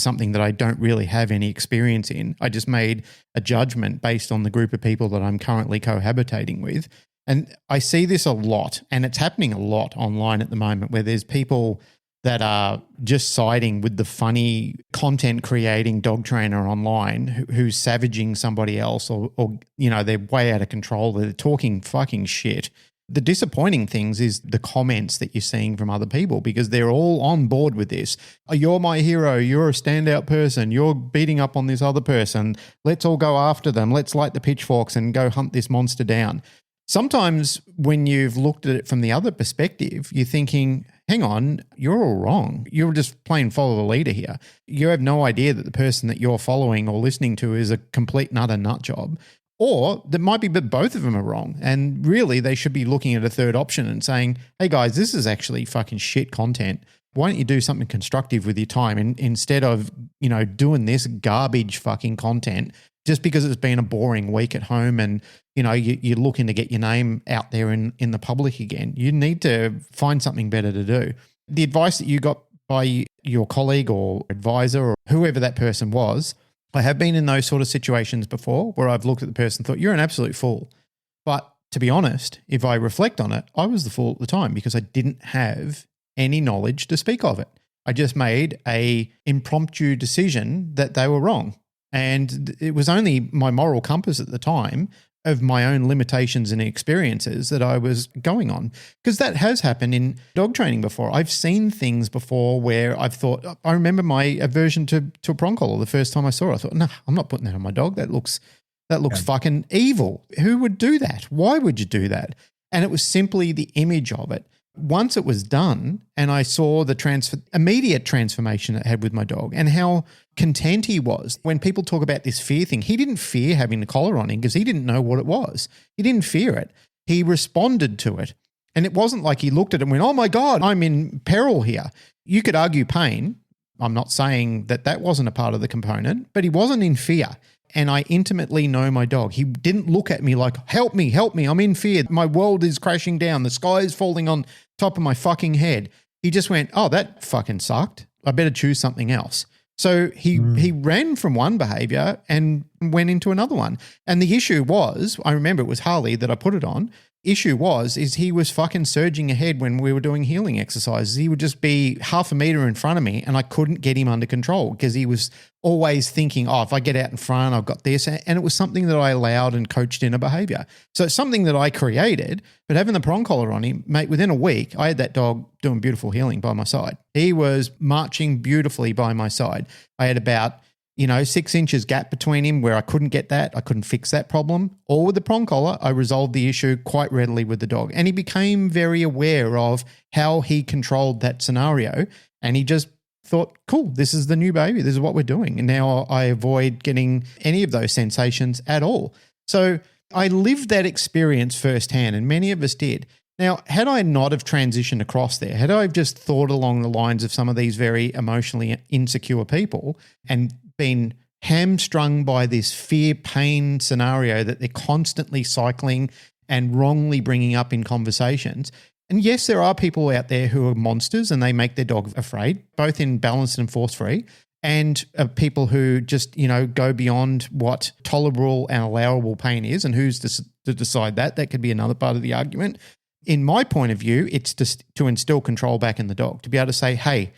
something that I don't really have any experience in. I just made a judgment based on the group of people that I'm currently cohabitating with. And I see this a lot, and it's happening a lot online at the moment where there's people that are just siding with the funny content creating dog trainer online who's savaging somebody else or they're way out of control. They're talking fucking shit. The disappointing things is the comments that you're seeing from other people because they're all on board with this. Oh, you're my hero. You're a standout person. You're beating up on this other person. Let's all go after them. Let's light the pitchforks and go hunt this monster down. Sometimes when you've looked at it from the other perspective, you're thinking, hang on, you're all wrong. You're just playing follow the leader here. You have no idea that the person that you're following or listening to is a complete and utter nut job. Or that might be that both of them are wrong. And really they should be looking at a third option and saying, hey guys, this is actually fucking shit content. Why don't you do something constructive with your time instead of, doing this garbage fucking content just because it's been a boring week at home and, you're looking to get your name out there in the public again. You need to find something better to do. The advice that you got by your colleague or advisor or whoever that person was, I have been in those sort of situations before where I've looked at the person and thought, you're an absolute fool. But to be honest, if I reflect on it, I was the fool at the time because I didn't have any knowledge to speak of it. I just made a impromptu decision that they were wrong. And it was only my moral compass at the time of my own limitations and experiences that I was going on. Because that has happened in dog training before. I've seen things before where I've thought, I remember my aversion to a prong collar the first time I saw it. I thought, no, I'm not putting that on my dog. That looks fucking evil. Who would do that? Why would you do that? And it was simply the image of it. Once it was done and I saw the immediate transformation it had with my dog and how content he was. When people talk about this fear thing, he didn't fear having the collar on him because he didn't know what it was. He didn't fear it. He responded to it. And it wasn't like he looked at it and went, oh my God, I'm in peril here. You could argue pain. I'm not saying that wasn't a part of the component, but he wasn't in fear. And I intimately know my dog. He didn't look at me like, help me, I'm in fear. My world is crashing down. The sky is falling on top of my fucking head. He just went, oh, that fucking sucked. I better choose something else. So he ran from one behavior and went into another one. And the issue was, I remember it was Harley that I put it on, issue is he was fucking surging ahead when we were doing healing exercises. He would just be half a meter in front of me and I couldn't get him under control because he was always thinking, if I get out in front, I've got this. And it was something that I allowed and coached in a behavior. So it's something that I created, but having the prong collar on him, mate, within a week, I had that dog doing beautiful healing by my side. He was marching beautifully by my side. I had about 6 inches gap between him where I couldn't get that. I couldn't fix that problem. Or with the prong collar, I resolved the issue quite readily with the dog. And he became very aware of how he controlled that scenario. And he just thought, cool, this is the new behavior. This is what we're doing. And now I avoid getting any of those sensations at all. So I lived that experience firsthand, and many of us did. Now, had I not have transitioned across there, had I just thought along the lines of some of these very emotionally insecure people and been hamstrung by this fear pain scenario that they're constantly cycling and wrongly bringing up in conversations. And yes, there are people out there who are monsters and they make their dog afraid, both in balanced and force free, and people who just, go beyond what tolerable and allowable pain is. And who's to decide that? That could be another part of the argument. In my point of view, it's just to instill control back in the dog, to be able to say, hey,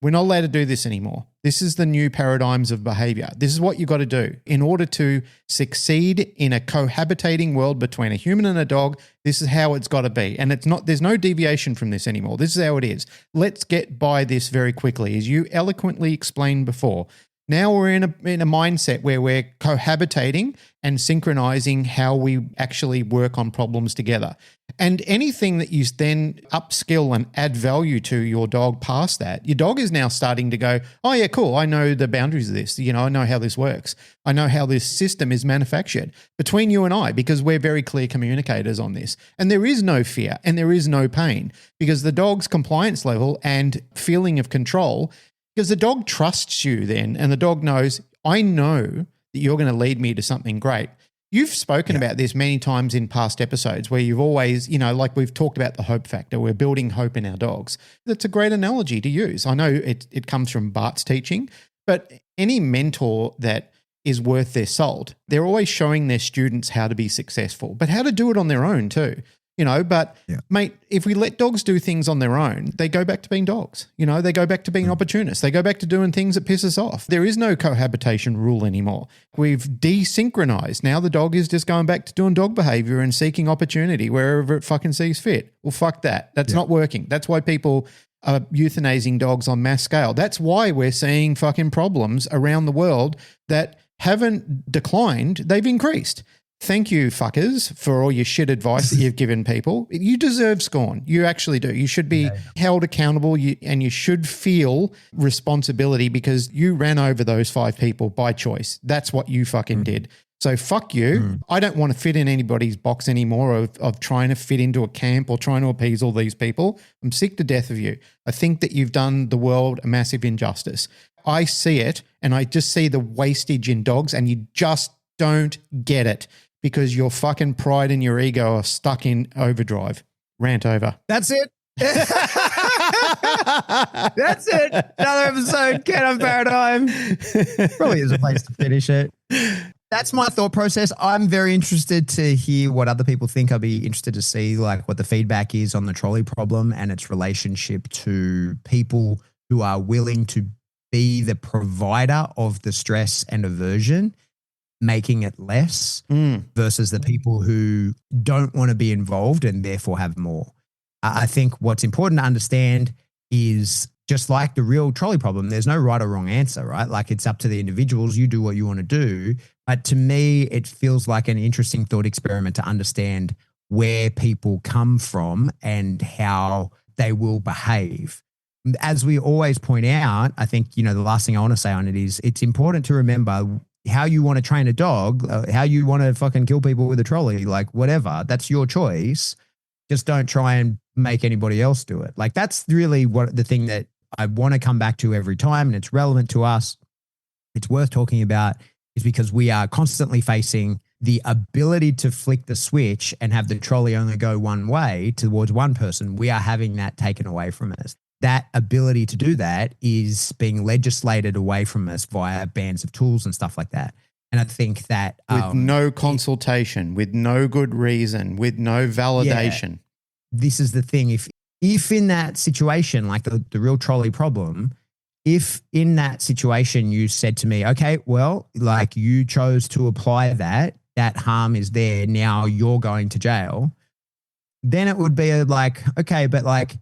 we're not allowed to do this anymore. This is the new paradigms of behavior. This is what you got to do. In order to succeed in a cohabitating world between a human and a dog, this is how it's got to be. And there's no deviation from this anymore. This is how it is. Let's get by this very quickly. As you eloquently explained before, now we're in a mindset where we're cohabitating and synchronizing how we actually work on problems together. And anything that you then upskill and add value to your dog past that, your dog is now starting to go, oh yeah, cool. I know the boundaries of this. I know how this works. I know how this system is manufactured between you and I, because we're very clear communicators on this. And there is no fear and there is no pain, because the dog's compliance level and feeling of control, because the dog trusts you then, and the dog knows, I know that you're going to lead me to something great. You've spoken about this many times in past episodes where you've always, like we've talked about the hope factor. We're building hope in our dogs. That's a great analogy to use. I know it comes from Bart's teaching, but any mentor that is worth their salt, they're always showing their students how to be successful, but how to do it on their own too. Mate, if we let dogs do things on their own, they go back to being dogs. They go back to being opportunists. They go back to doing things that piss us off. There is no cohabitation rule anymore. We've desynchronized. Now the dog is just going back to doing dog behavior and seeking opportunity wherever it fucking sees fit. Well, fuck that. That's not working. That's why people are euthanizing dogs on mass scale. That's why we're seeing fucking problems around the world that haven't declined. They've increased. Thank you, fuckers, for all your shit advice that you've given people. You deserve scorn. You actually do. You should be held accountable, and you should feel responsibility because you ran over those 5 people by choice. That's what you fucking did. So fuck you. I don't want to fit in anybody's box anymore of trying to fit into a camp or trying to appease all these people. I'm sick to death of you. I think that you've done the world a massive injustice. I see it, and I just see the wastage in dogs, and you just don't get it. Because your fucking pride and your ego are stuck in overdrive. Rant over. That's it. That's it. Another episode, Canine Paradigm. Probably is a place to finish it. That's my thought process. I'm very interested to hear what other people think. I'd be interested to see what the feedback is on the trolley problem and its relationship to people who are willing to be the provider of the stress and aversion, making it less versus the people who don't want to be involved and therefore have more. I think what's important to understand is just like the real trolley problem, there's no right or wrong answer, right? It's up to the individuals. You do what you want to do. But to me, it feels like an interesting thought experiment to understand where people come from and how they will behave. As we always point out, I think, the last thing I want to say on it is it's important to remember how you want to train a dog, how you want to fucking kill people with a trolley, whatever, that's your choice. Just don't try and make anybody else do it. That's really what the thing that I want to come back to every time, and it's relevant to us. It's worth talking about is because we are constantly facing the ability to flick the switch and have the trolley only go one way towards one person. We are having that taken away from us. That ability to do that is being legislated away from us via bans of tools and stuff like that. And I think that with no consultation, with no good reason, with no validation. This is the thing. If in that situation, like the real trolley problem, if in that situation you said to me, okay, well, like you chose to apply that harm is there, now you're going to jail, then it would be like, okay, but like,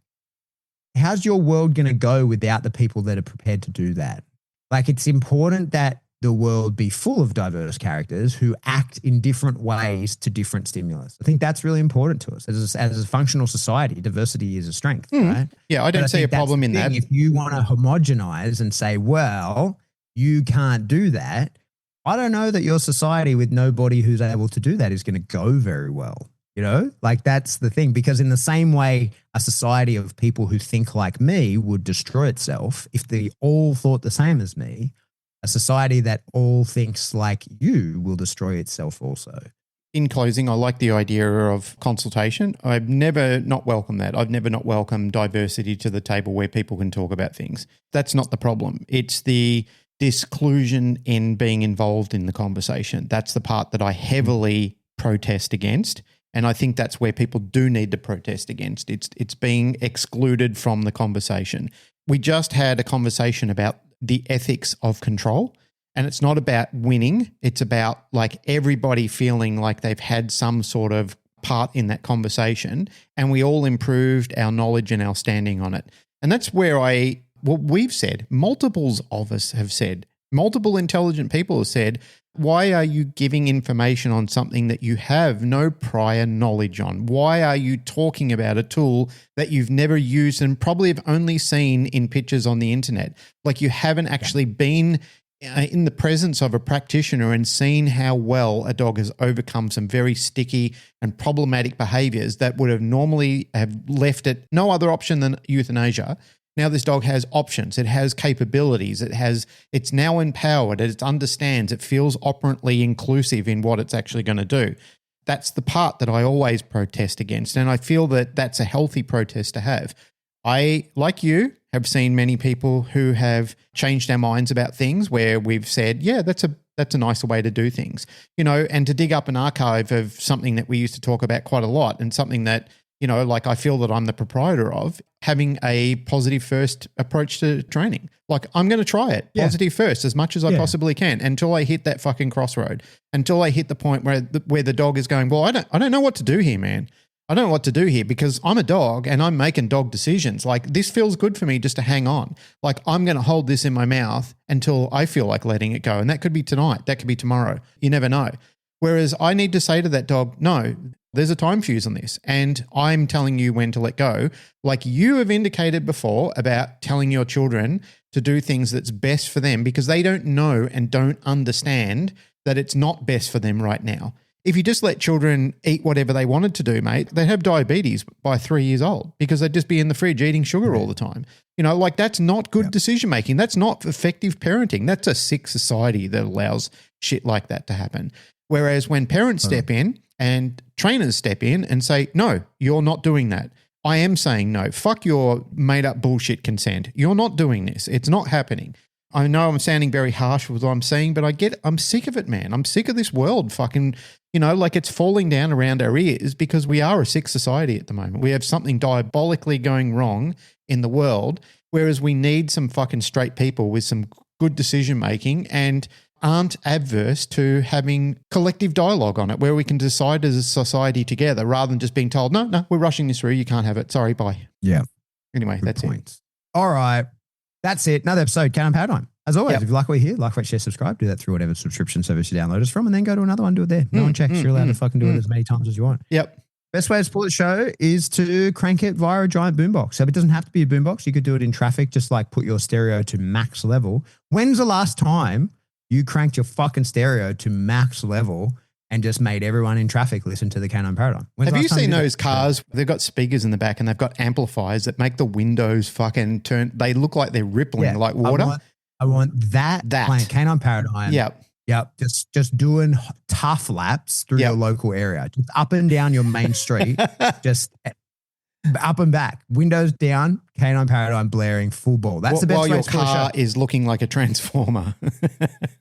how's your world going to go without the people that are prepared to do that? Like, it's important that the world be full of diverse characters who act in different ways to different stimulus. I think that's really important to us. As a functional society, diversity is a strength, right? Yeah, I don't see a problem in that. If you want to homogenize and say, well, you can't do that, I don't know that your society with nobody who's able to do that is going to go very well. You know, like that's the thing, because in the same way a society of people who think like me would destroy itself if they all thought the same as me, a society that all thinks like you will destroy itself also. In closing, I like the idea of consultation. I've never not welcomed that. I've never not welcomed diversity to the table where people can talk about things. That's not the problem. It's the disclusion in being involved in the conversation. That's the part that I heavily protest against. And I think that's where people do need to protest against. It's being excluded from the conversation. We just had a conversation about the ethics of control, and it's not about winning. It's about like everybody feeling like they've had some sort of part in that conversation, and we all improved our knowledge and our standing on it. And that's where what we've said, multiples of us have said, multiple intelligent people have said, why are you giving information on something that you have no prior knowledge on? Why are you talking about a tool that you've never used and probably have only seen in pictures on the internet? Like you haven't actually been in the presence of a practitioner and seen how well a dog has overcome some very sticky and problematic behaviors that would have normally have left it no other option than euthanasia. Now this dog has options. It has capabilities. It's now empowered. It understands. It feels operantly inclusive in what it's actually going to do. That's the part that I always protest against. And I feel that that's a healthy protest to have. I, like you, have seen many people who have changed our minds about things where we've said, yeah, that's a nicer way to do things, you know, and to dig up an archive of something that we used to talk about quite a lot and something that, you know, like I feel that I'm the proprietor of, having a positive first approach to training. Like I'm going to try it positive first as much as I possibly can until I hit that fucking crossroad, until I hit the point where the dog is going, well, I don't know what to do here, man. I don't know what to do here because I'm a dog and I'm making dog decisions. Like this feels good for me just to hang on. Like I'm going to hold this in my mouth until I feel like letting it go. And that could be tonight. That could be tomorrow. You never know. Whereas I need to say to that dog, no, there's a time fuse on this and I'm telling you when to let go. Like you have indicated before about telling your children to do things that's best for them because they don't know and don't understand that it's not best for them right now. If you just let children eat whatever they wanted to do, mate, they'd have diabetes by 3 years old because they'd just be in the fridge eating sugar all the time. You know, like that's not good decision making. That's not effective parenting. That's a sick society that allows shit like that to happen. Whereas when parents step in and trainers step in and say, no, you're not doing that. I am saying no. Fuck your made up bullshit consent. You're not doing this. It's not happening. I know I'm sounding very harsh with what I'm saying, but I'm sick of it, man. I'm sick of this world fucking, you know, like it's falling down around our ears because we are a sick society at the moment. We have something diabolically going wrong in the world, whereas we need some fucking straight people with some good decision making and aren't adverse to having collective dialogue on it where we can decide as a society together rather than just being told, no, we're rushing this through. You can't have it. Sorry, bye. Yeah. Anyway, that's it. All right. That's it. Another episode, Canine Paradigm. As always, if you like what you hear, like, rate, share, subscribe, do that through whatever subscription service you download us from, and then go to another one, do it there. No one checks. You're allowed to fucking do it as many times as you want. Yep. Best way to support the show is to crank it via a giant boombox. So it doesn't have to be a boombox. You could do it in traffic, just like put your stereo to max level. When's the last time you cranked your fucking stereo to max level and just made everyone in traffic listen to the Canine Paradigm? Have you seen those cars? They've got speakers in the back and they've got amplifiers that make the windows fucking turn. They look like they're rippling like water. I want that. Playing Canine Paradigm. Yep. Just doing tough laps through your local area, just up and down your main street. Just up and back, windows down, Canine Paradigm blaring full ball. That's the best While way your to start a car show. is looking like a transformer.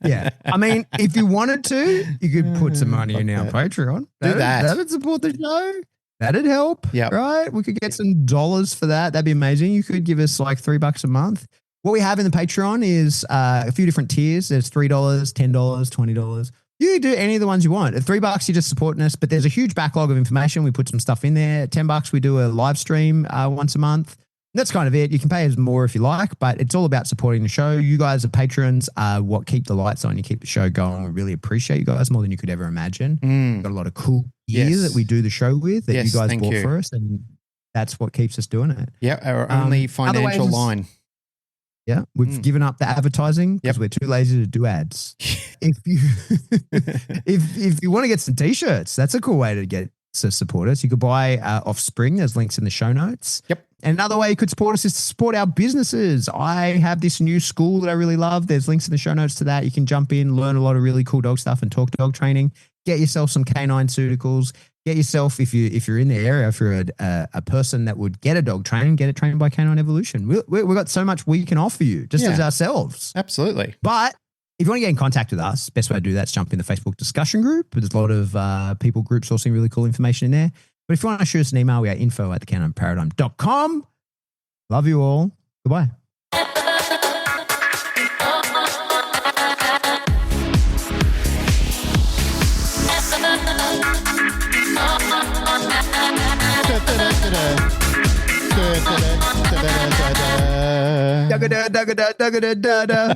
Yeah. I mean, if you wanted to, you could put some money in our Patreon. that. That'd support the show. That'd help. Yep. Right? We could get some dollars for that. That'd be amazing. You could give us like $3 a month. What we have in the Patreon is a few different tiers. There's $3, $10, $20. You can do any of the ones you want. At $3, you're just supporting us, but there's a huge backlog of information. We put some stuff in there. At $10, we do a live stream once a month. That's kind of it. You can pay us more if you like, but it's all about supporting the show. You guys are patrons, what keep the lights on. You keep the show going. We really appreciate you guys more than you could ever imagine. We've got a lot of cool gear that we do the show with that you guys bought for us, and that's what keeps us doing it. Yeah, our only financial line. Yeah, we've given up the advertising because we're too lazy to do ads. If you if you want to get some t-shirts, that's a cool way to support us. You could buy Offspring. There's links in the show notes. Yep. And another way you could support us is to support our businesses. I have this new school that I really love. There's links in the show notes to that. You can jump in, learn a lot of really cool dog stuff and talk dog training. Get yourself some canine pharmaceuticals. Get yourself, if you're in the area, if you're a person that would get a dog training, get it trained by Canine Evolution. We've got so much we can offer you just as ourselves. Absolutely. But if you want to get in contact with us, best way to do that is jump in the Facebook discussion group. There's a lot of people group sourcing really cool information in there. But if you want to shoot us an email, we are info@thecanineparadigm.com. Love you all. Goodbye. Da da da da da da da.